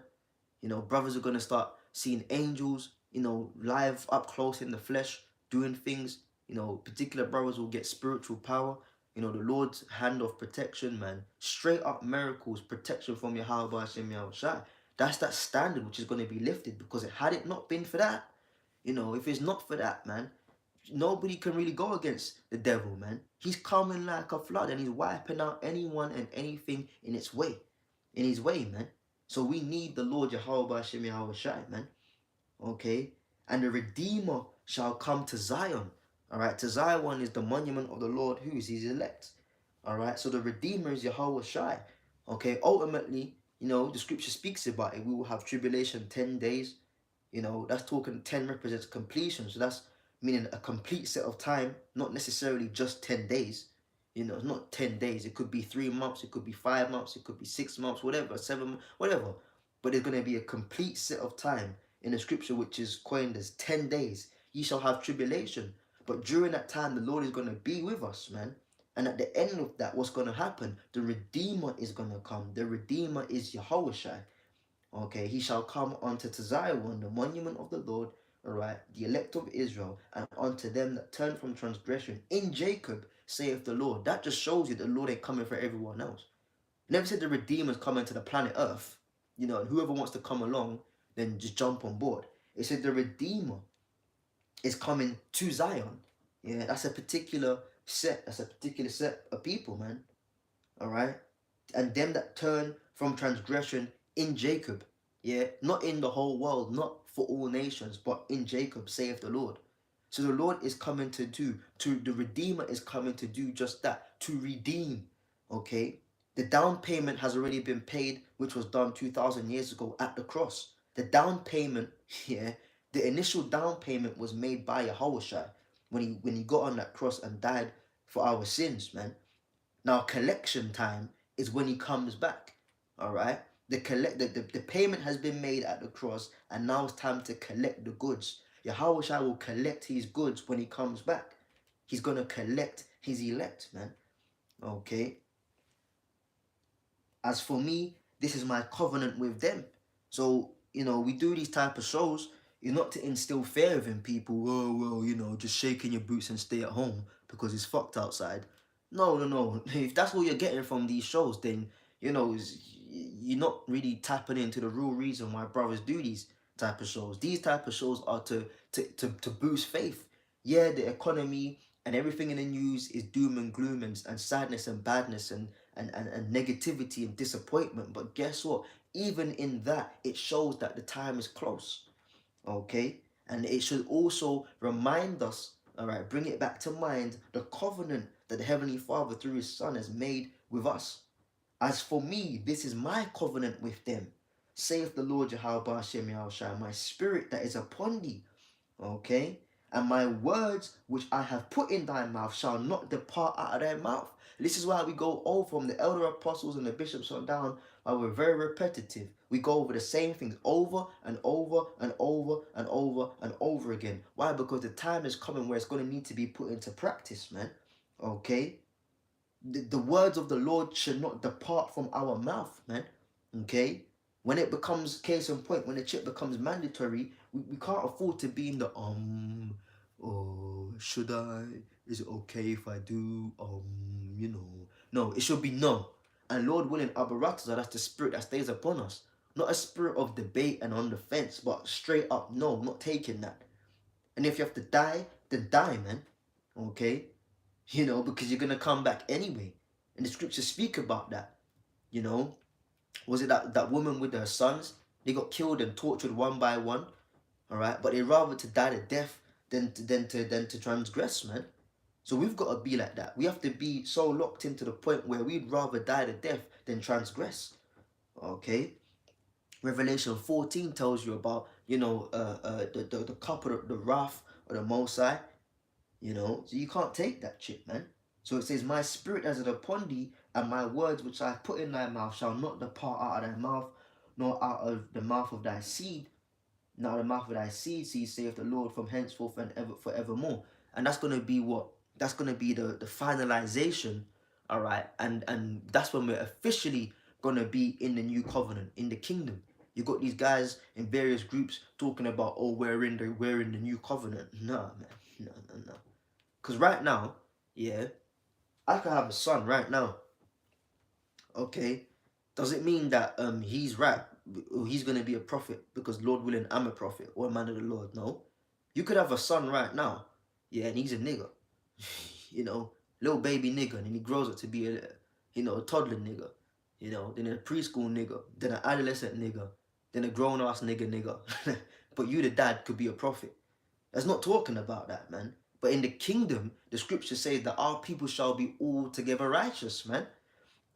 You know, brothers are going to start seeing angels, you know, live up close in the flesh, doing things. You know, particular brothers will get spiritual power. You know, the Lord's hand of protection, man. Straight up miracles, protection from Yahweh Hashem Yahushai. That's that standard which is going to be lifted, because had it not been for that, you know, if it's not for that, man, nobody can really go against the devil, man. He's coming like a flood and he's wiping out anyone and anything in his way, man. So we need the Lord Jehovah Hashem Yahushai, man. Okay? And the Redeemer shall come to Zion. Alright? To Zion is the monument of the Lord, who is his elect. Alright? So the Redeemer is Yahweh Shai. Okay? Ultimately, you know, the scripture speaks about it. We will have tribulation 10 days. You know, that's talking 10 represents completion. So that's meaning a complete set of time, not necessarily just 10 days. You know, it's not 10 days. It could be 3 months. It could be 5 months. It could be 6 months, whatever, 7, whatever. But there's going to be a complete set of time in the scripture, which is coined as 10 days. Ye shall have tribulation. But during that time, the Lord is going to be with us, man. And at the end of that, what's going to happen? The Redeemer is going to come. The Redeemer is Yahushua. Okay, he shall come unto Zion, the monument of the Lord, all right, the elect of Israel, and unto them that turn from transgression in Jacob, saith the Lord. That just shows you the Lord ain't coming for everyone else. Never said the Redeemer's coming to the planet Earth, you know, and whoever wants to come along, then just jump on board. It said the Redeemer is coming to Zion. Yeah, that's a particular set. That's a particular set of people, man. All right, and them that turn from transgression in Jacob. Yeah, not in the whole world, not for all nations, but in Jacob, saith the Lord. So the Lord is coming to the Redeemer is coming to do just that, to redeem. Okay, the down payment has already been paid, which was done 2,000 years ago at the cross. The down payment, yeah, the initial down payment was made by Yahushua when he got on that cross and died for our sins, man. Now collection time is when he comes back. All right, the payment has been made at the cross, and now it's time to collect the goods. Yahushua will collect his goods when he comes back. He's gonna collect his elect, man. Okay. As for me, this is my covenant with them. So, you know, we do these type of shows. It's not to instill fear within people. Oh, well, you know, just shaking your boots and stay at home because it's fucked outside. No. If that's what you're getting from these shows, then, you know, you're not really tapping into the real reason why brothers do these type of shows. These type of shows are to boost faith. Yeah, the economy and everything in the news is doom and gloom and sadness and badness and negativity and disappointment. But guess what? Even in that, it shows that the time is close. Okay? And it should also remind us, all right, bring it back to mind the covenant that the Heavenly Father through His Son has made with us. As for me, this is my covenant with them, saith the Lord Jehovah Hashem Yahushua, my spirit that is upon thee. Okay? And my words which I have put in thy mouth shall not depart out of thy mouth. This is why we go over from the elder apostles and the bishops on down, why we're very repetitive. We go over the same things over and over and over and over and over again. Why? Because the time is coming where it's going to need to be put into practice, man. Okay? The words of the Lord should not depart from our mouth, man. Okay? When it becomes case in point, when the chip becomes mandatory, we can't afford to be in the oh, should I? Is it okay if I do? You know. No, it should be no. And Lord willing, Abaratza, that's the spirit that stays upon us. Not a spirit of debate and on the fence, but straight up, no, not taking that. And if you have to die, then die, man. Okay? You know, because you're gonna come back anyway. And the scriptures speak about that. You know, was it that woman with her sons? They got killed and tortured one by one. All right, but they rather to die to death than to transgress, man. So we've got to be like that. We have to be so locked into the point where we'd rather die to death than transgress. Okay. Revelation 14 tells you about, you know, the cup of the wrath of the Most High. You know, so you can't take that shit, man. So it says, my spirit as it upon thee, and my words which I put in thy mouth shall not depart out of thy mouth, nor out of the mouth of thy seed, now the mouth of thy seed, saith the Lord, from henceforth and ever forevermore. And that's gonna be what? That's gonna be the finalization, all right. And that's when we're officially gonna be in the new covenant, in the kingdom. You got these guys in various groups talking about, oh, we're in the new covenant. No, man, no. Because right now, yeah, I could have a son right now. Okay, does it mean that he's right? He's gonna be a prophet because Lord willing, I'm a prophet or a man of the Lord? No, you could have a son right now, yeah, and he's a nigger, you know, little baby nigger, and then he grows up to be a, you know, a toddler nigger, you know, then a preschool nigger, then an adolescent nigger, then a grown ass nigger. But you, the dad, could be a prophet. That's not talking about that, man. But in the kingdom, the scripture says that our people shall be altogether righteous, man.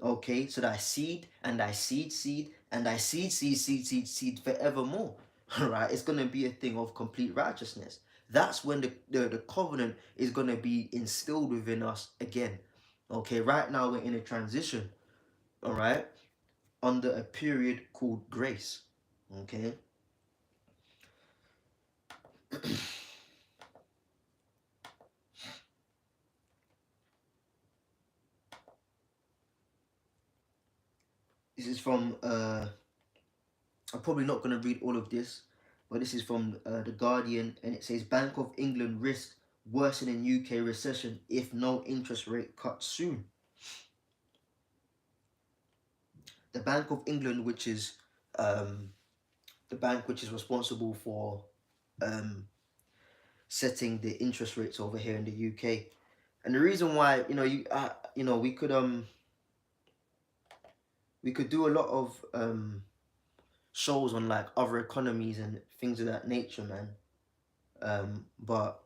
Okay, so thy seed and thy seed and thy seed forevermore. All right, it's gonna be a thing of complete righteousness. That's when the covenant is gonna be instilled within us again. Okay, right now we're in a transition. All right, under a period called grace. Okay. This is from I'm probably not going to read all of this, but this is from The Guardian, and it says Bank of England risks worsening UK recession if no interest rate cut soon. The Bank of England, which is the bank which is responsible for setting the interest rates over here in the UK, and the reason why, you know, we could do a lot of shows on like other economies and things of that nature, man. But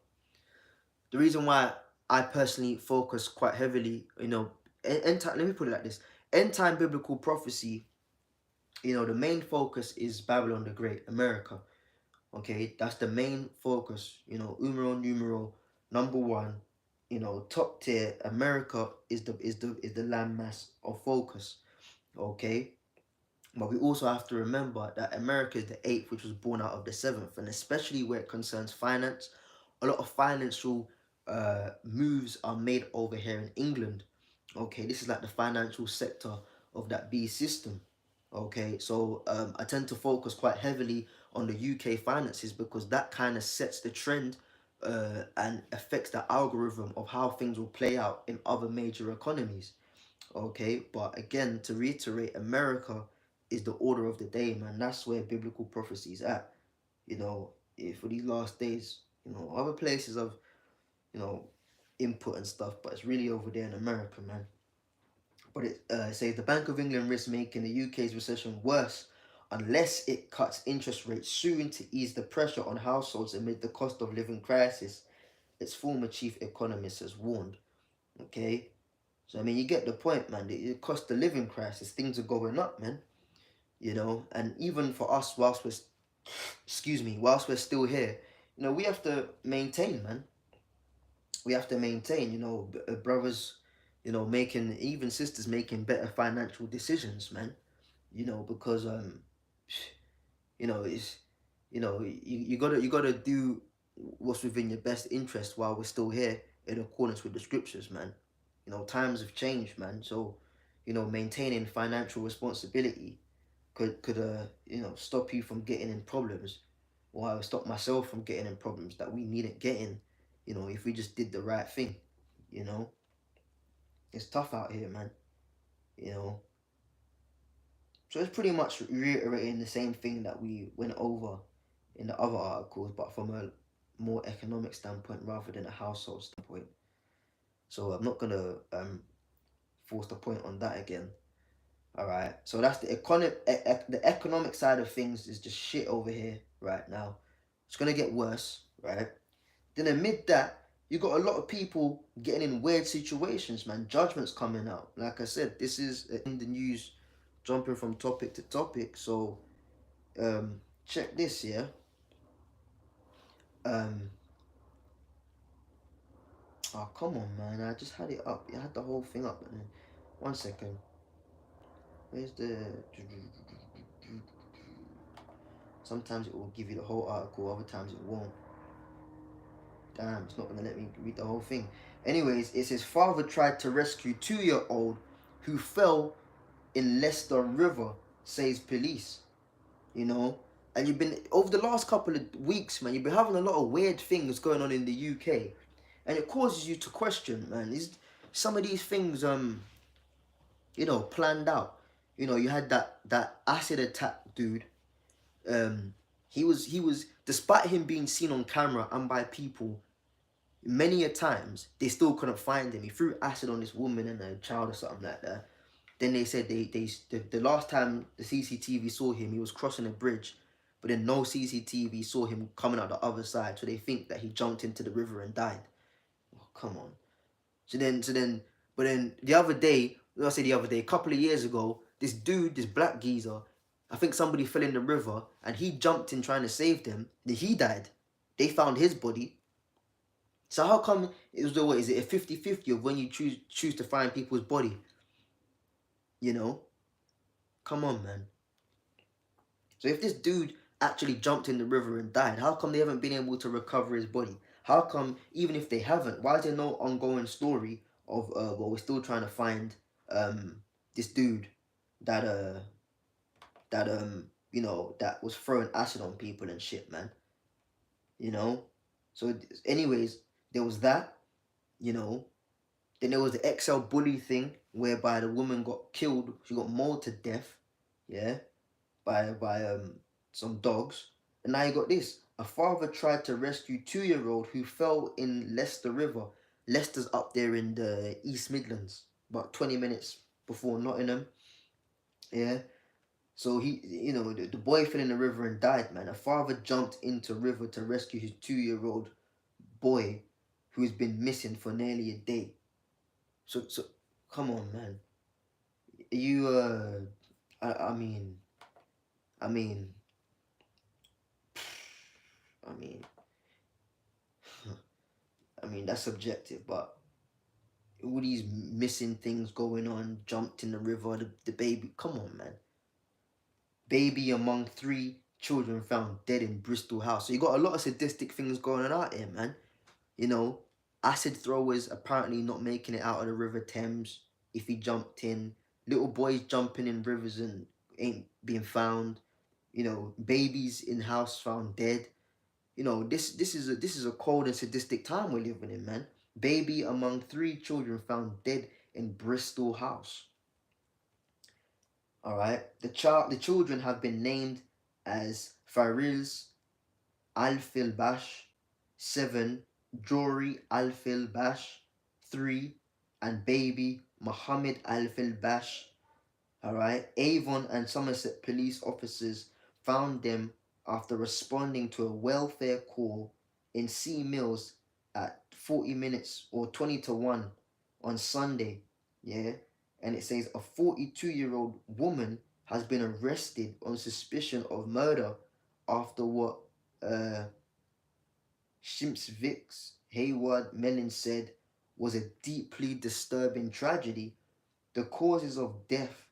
the reason why I personally focus quite heavily, you know, end time, let me put it like this: end time biblical prophecy. You know, the main focus is Babylon the Great, America. Okay, that's the main focus. You know, numero number one. You know, top tier. America is the landmass of focus. Okay. But we also have to remember that America is the eighth, which was born out of the seventh, and especially where it concerns finance, a lot of financial moves are made over here in England. Okay, this is like the financial sector of that B system. Okay, so I tend to focus quite heavily on the UK finances because that kind of sets the trend and affects the algorithm of how things will play out in other major economies. Okay, but again, to reiterate, America is the order of the day, man. That's where biblical prophecy is at. You know, for these last days, other places of, input and stuff, but it's really over there in America, man. But it says the Bank of England risks making the UK's recession worse unless it cuts interest rates soon to ease the pressure on households amid the cost of living crisis, its former chief economist has warned. Okay? So, I mean, you get the point, man. The cost of living crisis, things are going up, man. And even for us, whilst we're still here, we have to maintain, man. We have to maintain, brothers, making, even sisters making better financial decisions, man. Because it's you gotta do what's within your best interest while we're still here in accordance with the scriptures, man. Times have changed, man. So, maintaining financial responsibility could stop you from getting in problems, or I would stop myself from getting in problems that we needn't get in, if we just did the right thing. It's tough out here, man. So it's pretty much reiterating the same thing that we went over in the other articles, but from a more economic standpoint rather than a household standpoint. So I'm not gonna force the point on that again. All right. So that's the economic side of things is just shit over here right now. It's gonna get worse, right? Then amid that, you got a lot of people getting in weird situations, man. Judgments coming out. Like I said, this is in the news, jumping from topic to topic. So, check this, yeah. Oh, come on, man. I just had it up. I had the whole thing up. And then, 1 second. Where's the... Sometimes it will give you the whole article. Other times it won't. Damn, it's not going to let me read the whole thing. Anyways, it says, father tried to rescue 2-year-old who fell in Leicester River, says police. And you've been, over the last couple of weeks, man, you've been having a lot of weird things going on in the UK. And it causes you to question, man, is some of these things, planned out? You had that acid attack dude. He was, despite him being seen on camera and by people many a times, they still couldn't find him. He threw acid on this woman and a child or something like that. Then they said the last time the CCTV saw him, he was crossing a bridge, but then no CCTV saw him coming out the other side. So they think that he jumped into the river and died. Oh, come on. But then the other day, a couple of years ago, this dude, this black geezer, I think somebody fell in the river and he jumped in trying to save them. Then he died. They found his body. So how come it was is it a 50-50 of when you choose to find people's body? Come on, man. So if this dude actually jumped in the river and died, how come they haven't been able to recover his body? How come, even if they haven't, why is there no ongoing story of we're still trying to find this dude that that was throwing acid on people and shit, man. So anyways, there was that, then there was the XL bully thing whereby the woman got killed, she got mauled to death, yeah, by some dogs. And now you got this. A father tried to rescue 2-year-old who fell in Leicester River. Leicester's up there in the East Midlands, about 20 minutes before Nottingham. Yeah. So he, the boy fell in the river and died, man. A father jumped into river to rescue his 2-year-old boy who's been missing for nearly a day. So come on, man. You I mean that's subjective, but all these missing things going on, jumped in the river, the baby, come on, man. Baby among 3 children found dead in Bristol house. So you got a lot of sadistic things going on out here, man. Acid throwers apparently not making it out of the River Thames if he jumped in. Little boys jumping in rivers and ain't being found. Babies in house found dead. This is a cold and sadistic time we're living in, man. Baby among 3 children found dead in Bristol house. All right. The children have been named as Fariz Al-Fil Bash, 7, Jory Al-Fil Bash, 3, and baby Muhammad Al-Fil Bash. All right. Avon and Somerset police officers found them after responding to a welfare call in Sea Mills at 40 minutes or 20 to 1 on Sunday. Yeah. And it says a 42-year-old woman has been arrested on suspicion of murder after what Shimsvix Hayward Mellon said was a deeply disturbing tragedy. The causes of death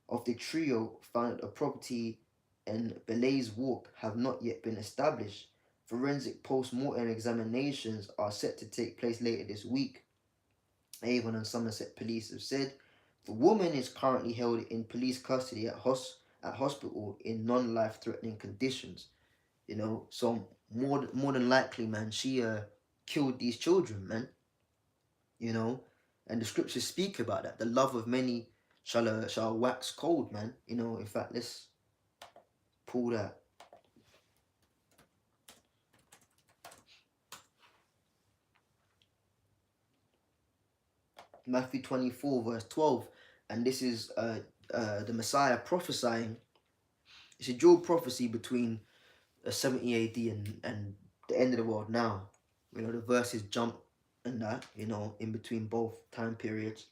of the trio found at a property in Belays Walk have not yet been established. Forensic post-mortem examinations are set to take place later this week. Avon and Somerset police have said the woman is currently held in police custody at hospital in non-life-threatening conditions. You know, so more than likely, man, she killed these children, man. You know, and the scriptures speak about that. The love of many shall wax cold, man. You know, in fact, let's pull that. Matthew 24 verse 12, and this is the Messiah prophesying. It's a dual prophecy between 70 AD and the end of the world now. You know, the verses jump and that, you know, in between both time periods.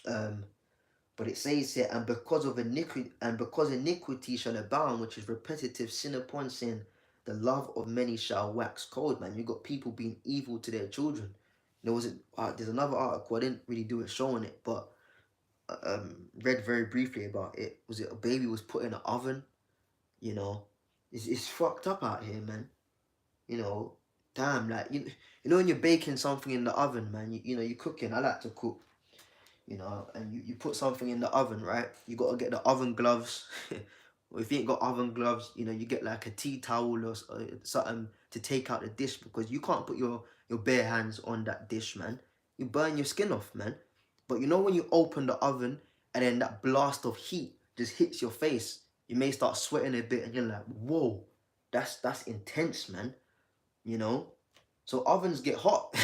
But it says here, and because iniquity shall abound, which is repetitive sin upon sin, the love of many shall wax cold, man. You got people being evil to their children. There's another article, I didn't really do it showing it, but read very briefly about it. Was it a baby was put in an oven? You know, it's fucked up out here, man. You know, damn, like you know when you're baking something in the oven, man. You know you're cooking. I like to cook. You know, and you put something in the oven, right? You got to get the oven gloves. Or if you ain't got oven gloves, you know, you get like a tea towel or something to take out the dish, because you can't put your bare hands on that dish, man. You burn your skin off, man. But you know when you open the oven and then that blast of heat just hits your face, you may start sweating a bit and you're like, whoa, that's intense, man. You know? So ovens get hot.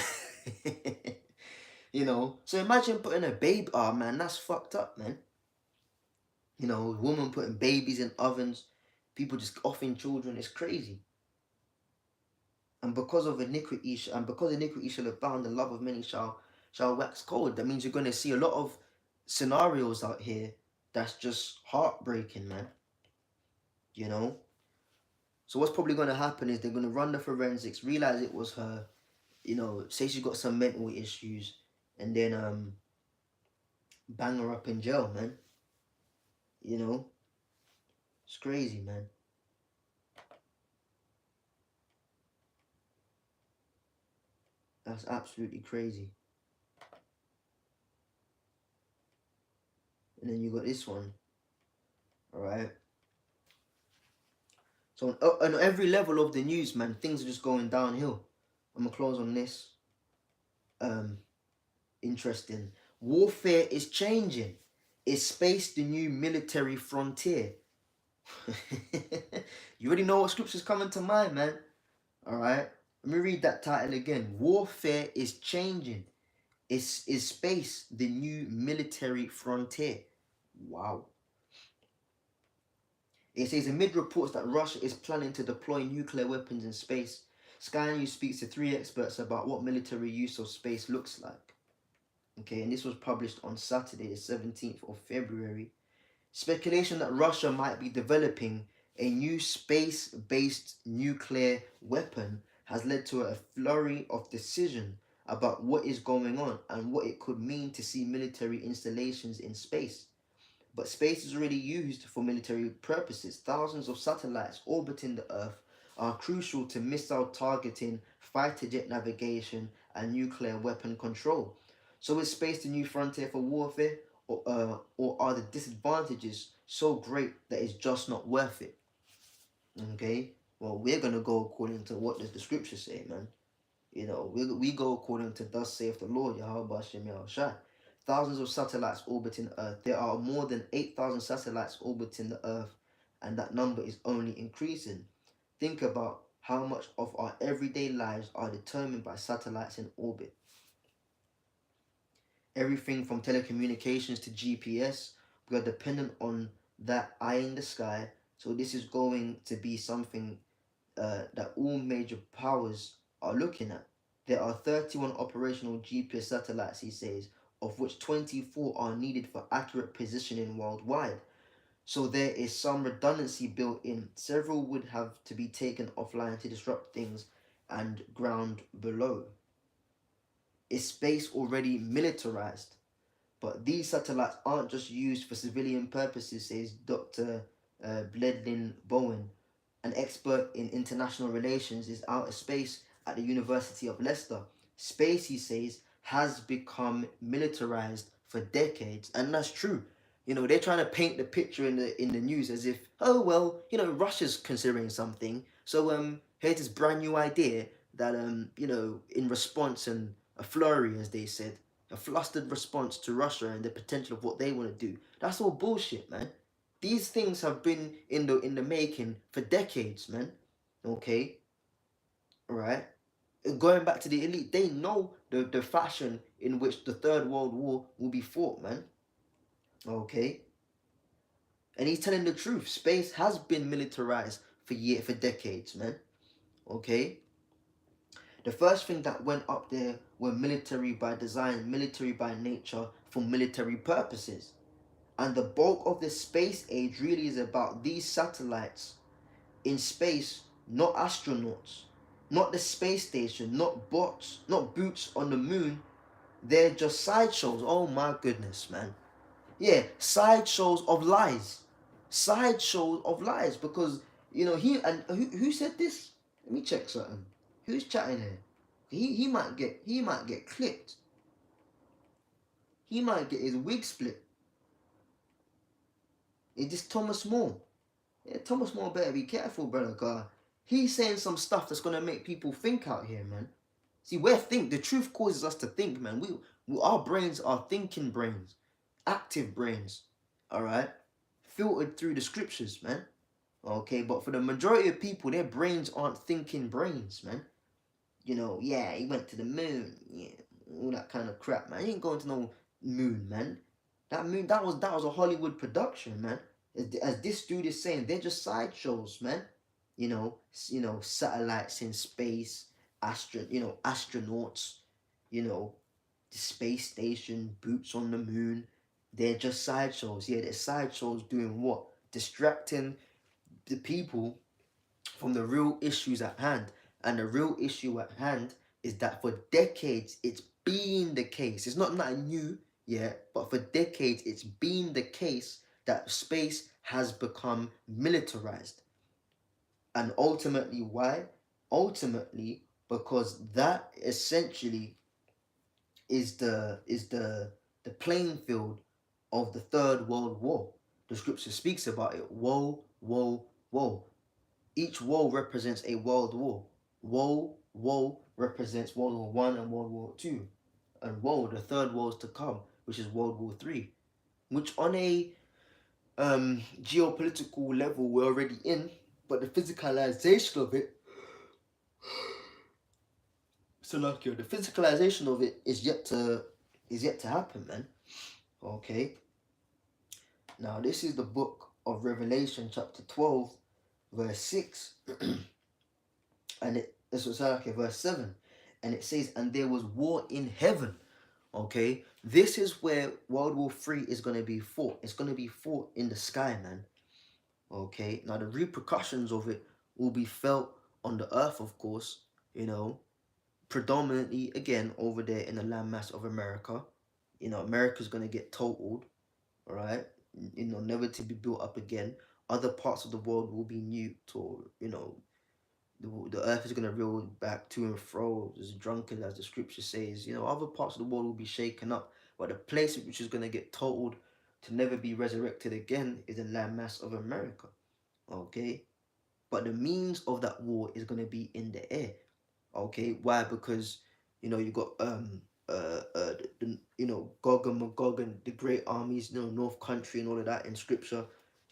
You know, so imagine putting a baby. Oh man, that's fucked up, man. You know, a woman putting babies in ovens, people just offing children. It's crazy. And because iniquity shall abound, the love of many shall wax cold. That means you're going to see a lot of scenarios out here that's just heartbreaking, man. You know. So what's probably going to happen is they're going to run the forensics, realize it was her. You know, say she's got some mental issues, and then bang her up in jail, man. You know, it's crazy, man. That's absolutely crazy. And then you got this one. All right. So on every level of the news, man, things are just going downhill. I'm gonna close on this. Interesting. Warfare is changing. Is space the new military frontier? You already know what scripture's coming to mind, man. All right. Let me read that title again. Warfare is changing. Is space the new military frontier? Wow. It says amid reports that Russia is planning to deploy nuclear weapons in space, Sky News speaks to 3 experts about what military use of space looks like. Okay, and this was published on Saturday, the 17th of February. Speculation that Russia might be developing a new space-based nuclear weapon has led to a flurry of decision about what is going on and what it could mean to see military installations in space. But space is already used for military purposes. Thousands of satellites orbiting the Earth are crucial to missile targeting, fighter jet navigation, and nuclear weapon control. So is space the new frontier for warfare, or are the disadvantages so great that it's just not worth it? Okay, well, we're going to go according to what does the scripture say, man. You know, we go according to thus saith the Lord, Yahweh Bashem Yahushai. thousands of satellites orbiting Earth. There are more than 8,000 satellites orbiting the Earth, and that number is only increasing. Think about how much of our everyday lives are determined by satellites in orbit. Everything from telecommunications to GPS, we are dependent on that eye in the sky. So this is going to be something that all major powers are looking at. There are 31 operational GPS satellites, he says, of which 24 are needed for accurate positioning worldwide. So there is some redundancy built in. Several would have to be taken offline to disrupt things and ground below. Is space already militarized? But these satellites aren't just used for civilian purposes, says Dr. Bledlin Bowen, an expert in international relations, is outer space at the University of Leicester. Space, he says, has become militarized for decades, and that's true. You know, they're trying to paint the picture in the news as if, oh well, you know, Russia's considering something. So here's this brand new idea that you know, in response and a flurry, as they said, a flustered response to Russia and the potential of what they want to do. That's all bullshit, man. These things have been in the making for decades, man. Okay, right? Going back to the elite, they know the fashion in which the Third World War will be fought, man. Okay, and he's telling the truth. Space has been militarized for decades, man. Okay. The first thing that went up there were military by design, military by nature, for military purposes. And the bulk of the space age really is about these satellites in space, not astronauts, not the space station, not bots, not boots on the moon. They're just sideshows. Oh my goodness, man. Yeah, sideshows of lies. Sideshows of lies. Because, you know, who said this? Let me check something. Who's chatting here? He might get clipped. He might get his wig split. It's just Thomas More. Yeah, Thomas More better be careful, brother, cause he's saying some stuff that's gonna make people think out here, man. See, the truth causes us to think, man. Our brains are thinking brains, active brains, all right, filtered through the scriptures, man. Okay, but for the majority of people, their brains aren't thinking brains, man. You know, yeah, he went to the moon, yeah, all that kind of crap, man. He ain't going to no moon, man. That was a Hollywood production, man. As this dude is saying, they're just sideshows, man. You know, satellites in space, astronauts, you know, the space station, boots on the moon. They're just sideshows. Yeah, they're sideshows doing what? Distracting the people from the real issues at hand. And the real issue at hand is that for decades it's been the case. It's not nothing new yet, but for decades it's been the case that space has become militarized. And ultimately, why? Ultimately, because that essentially is the playing field of the Third World War. The scripture speaks about it. Woe, woe, woe. Each woe represents a world war. Woe, woe represents World War One and World War Two. And woe, the third war is to come, which is World War Three. Which on a geopolitical level we're already in, but the physicalization of it, the physicalization of it is yet to happen, man. Okay. Now this is the book of Revelation, chapter 12, verse 6. And this was like verse 7. And it says, and there was war in heaven. Okay, this is where World War III is going to be fought. It's going to be fought in the sky, man. Okay, now the repercussions of it will be felt on the earth, of course, you know, predominantly, again, over there in the landmass of America. You know, America's going to get totaled, all right, you know, never to be built up again. Other parts of the world will be nuked, or, you know, the earth is going to roll back to and fro as drunken as the scripture says. You know, other parts of the world will be shaken up, but the place which is going to get totaled to never be resurrected again is the landmass of America. Okay, but the means of that war is going to be in the air. Okay, why? Because, you know, you got Gog and Magog and the great armies, North Country and all of that in scripture,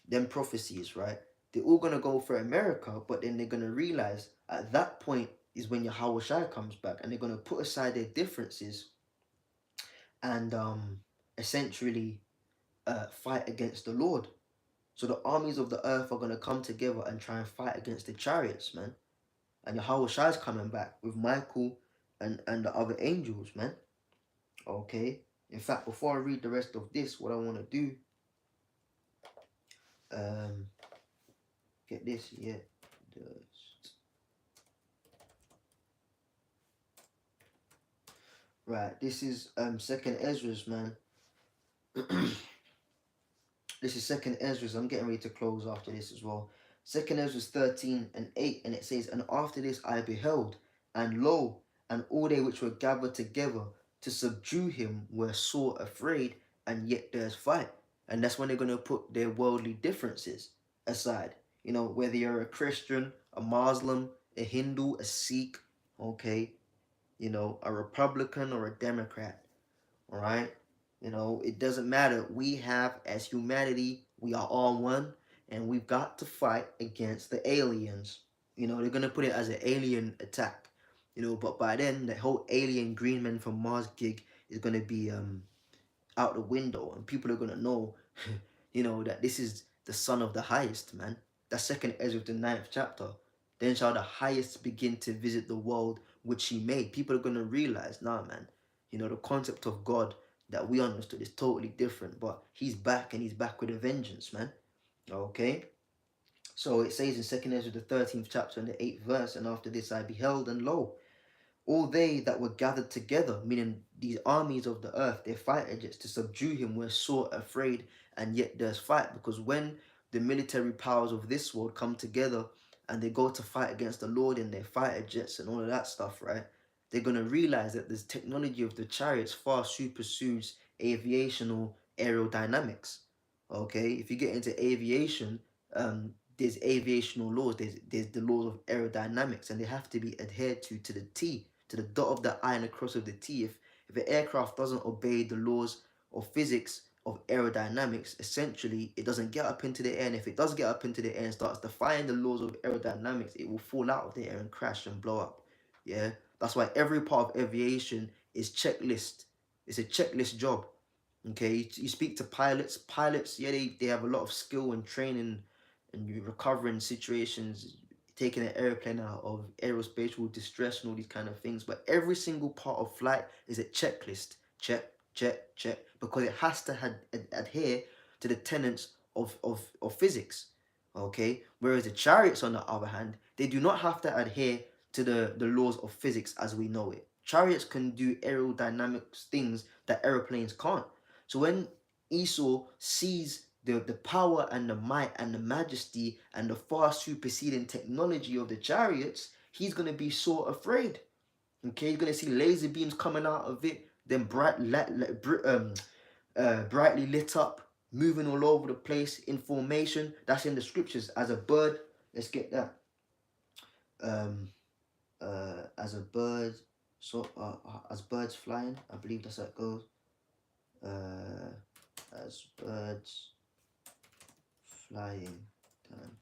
them prophecies, right? They're all gonna go for America, but then they're gonna realize at that point is when Yahweh Shai comes back, and they're gonna put aside their differences and essentially fight against the Lord. So the armies of the earth are gonna come together and try and fight against the chariots, man. And Yahweh Shai's coming back with Michael and the other angels, man. Okay. In fact, before I read the rest of this, what I want to do, get this, yeah. Right, this is Second Ezra's, man. This is Second Ezra's. I'm getting ready to close after this as well. Second Ezra's 13:8, and it says, "And after this I beheld, and lo, and all they which were gathered together to subdue him were sore afraid, and yet there's fight." And that's when they're gonna put their worldly differences aside. Whether you're a Christian, a Muslim, a Hindu, a Sikh, okay, a Republican or a Democrat, all right. It doesn't matter. We have, as humanity, we are all one, and we've got to fight against the aliens. They're gonna put it as an alien attack. But by then, the whole alien green men from Mars gig is gonna be out the window, and people are gonna know, that this is the Son of the Highest, man. That's Second Ezra, the 9th chapter. Then shall the Highest begin to visit the world which He made. People are gonna realize, nah, man. The concept of God that we understood is totally different, but He's back, and He's back with a vengeance, man. Okay. So it says in Second Ezra, the 13th chapter and the 8th verse, "And after this I beheld, and lo, all they that were gathered together," meaning these armies of the earth, their fight agents to subdue him, were sore afraid, and yet there's fight. Because when the military powers of this world come together and they go to fight against the Lord in their fighter jets and all of that stuff, right? They're going to realize that this technology of the chariots far supersedes aviational aerodynamics. Okay, if you get into aviation, there's aviational laws, there's the laws of aerodynamics, and they have to be adhered to the T, to the dot of the I and the cross of the T. If an aircraft doesn't obey the laws of physics of aerodynamics, essentially it doesn't get up into the air, and if it does get up into the air and starts defying the laws of aerodynamics, it will fall out of the air and crash and blow up. Yeah, that's why every part of aviation is checklist. It's a checklist job. Okay, you speak to pilots, yeah, they have a lot of skill and training, and you recovering situations, taking an airplane out of aerospatial distress and all these kind of things. But every single part of flight is a checklist. Check, check, check, because it has to adhere to the tenets of physics. Okay, whereas the chariots, on the other hand, they do not have to adhere to the laws of physics as we know it. Chariots can do aerodynamics things that airplanes can't. So when Esau sees the power and the might and the majesty and the far superseding technology of the chariots, he's going to be so afraid. Okay, he's going to see laser beams coming out of it, then brightly lit up, moving all over the place in formation. That's in the scriptures. As a bird, let's get that. As a bird, as birds flying, I believe that's how it goes. As birds flying time.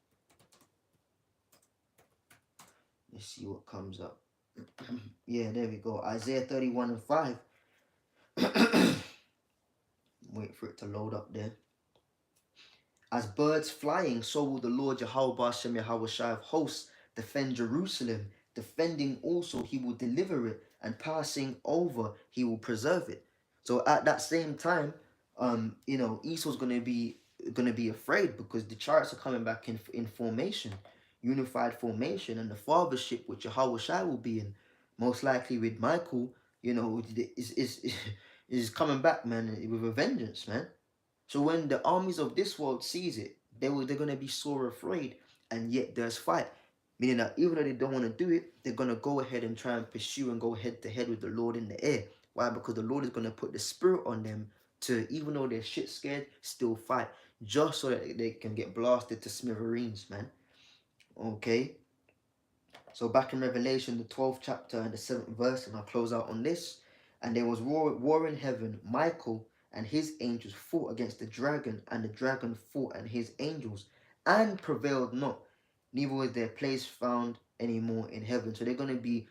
Let's see what comes up. Yeah, there we go. Isaiah 31:5. Wait for it to load up there. "As birds flying, so will the Lord Jehovah Hashem Yahweh Shai of hosts defend Jerusalem. Defending also, he will deliver it, and passing over, he will preserve it." So at that same time, Esau's gonna be afraid, because the chariots are coming back in formation, unified formation, and the fathership which Yahweh Shai will be in, most likely with Michael, is coming back, man, with a vengeance, man. So when the armies of this world sees it, they're gonna be so afraid, and yet there's fight. Meaning that even though they don't want to do it, they're gonna go ahead and try and pursue and go head to head with the Lord in the air. Why? Because the Lord is gonna put the spirit on them to, even though they're shit scared, still fight, just so that they can get blasted to smithereens, man. Okay. So back in Revelation, the 12th chapter and the 7th verse, and I'll close out on this. And there was war in heaven. Michael and his angels fought against the dragon, and the dragon fought and his angels, and prevailed not. Neither was their place found anymore in heaven. So they're going to be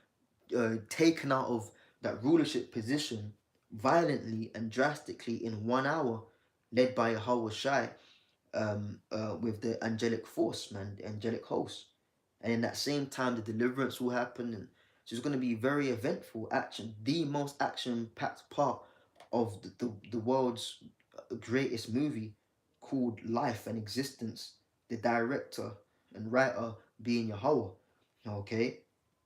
taken out of that rulership position violently and drastically in 1 hour, led by Yahweh Shai, with the angelic force, man, the angelic host. And in that same time, the deliverance will happen, and so it's going to be very eventful action, the most action-packed part of the world's greatest movie, called Life and Existence. The director and writer being Yahweh. Okay,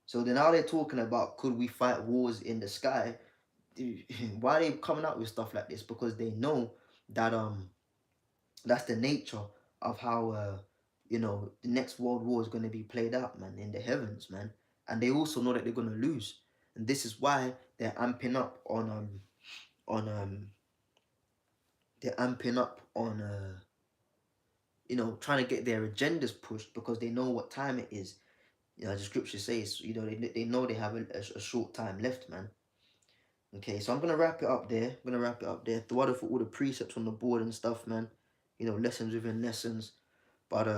so then now they're talking about, could we fight wars in the sky? Why are they coming out with stuff like this? Because they know that that's the nature of how the next world war is going to be played out, man, in the heavens, man. And they also know that they're going to lose, and this is why they're amping up on they're amping up on trying to get their agendas pushed, because they know what time it is. The scripture says, they know they have a short time left, man. Okay, so I'm gonna wrap it up there. The water for all the precepts on the board and stuff, man. Lessons within lessons. But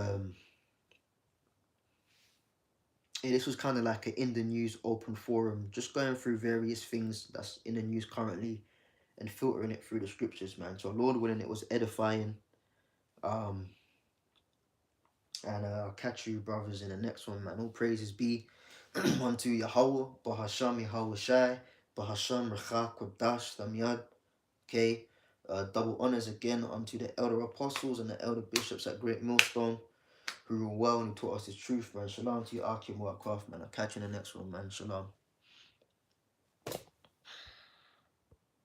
yeah, this was kind of like an in the news open forum, just going through various things that's in the news currently and filtering it through the scriptures, man. So Lord willing, it was edifying. And I'll catch you brothers in the next one, man. All praises be unto Yahweh, Bahasham Yahweh Shai, Bahasham Recha Kodash Thamyad. Okay, double honors again unto the elder apostles and the elder bishops at Great Millstone, who rule well and taught us the truth, man. Shalom to you, Akim Craft, man. I'll catch you in the next one, man. Shalom.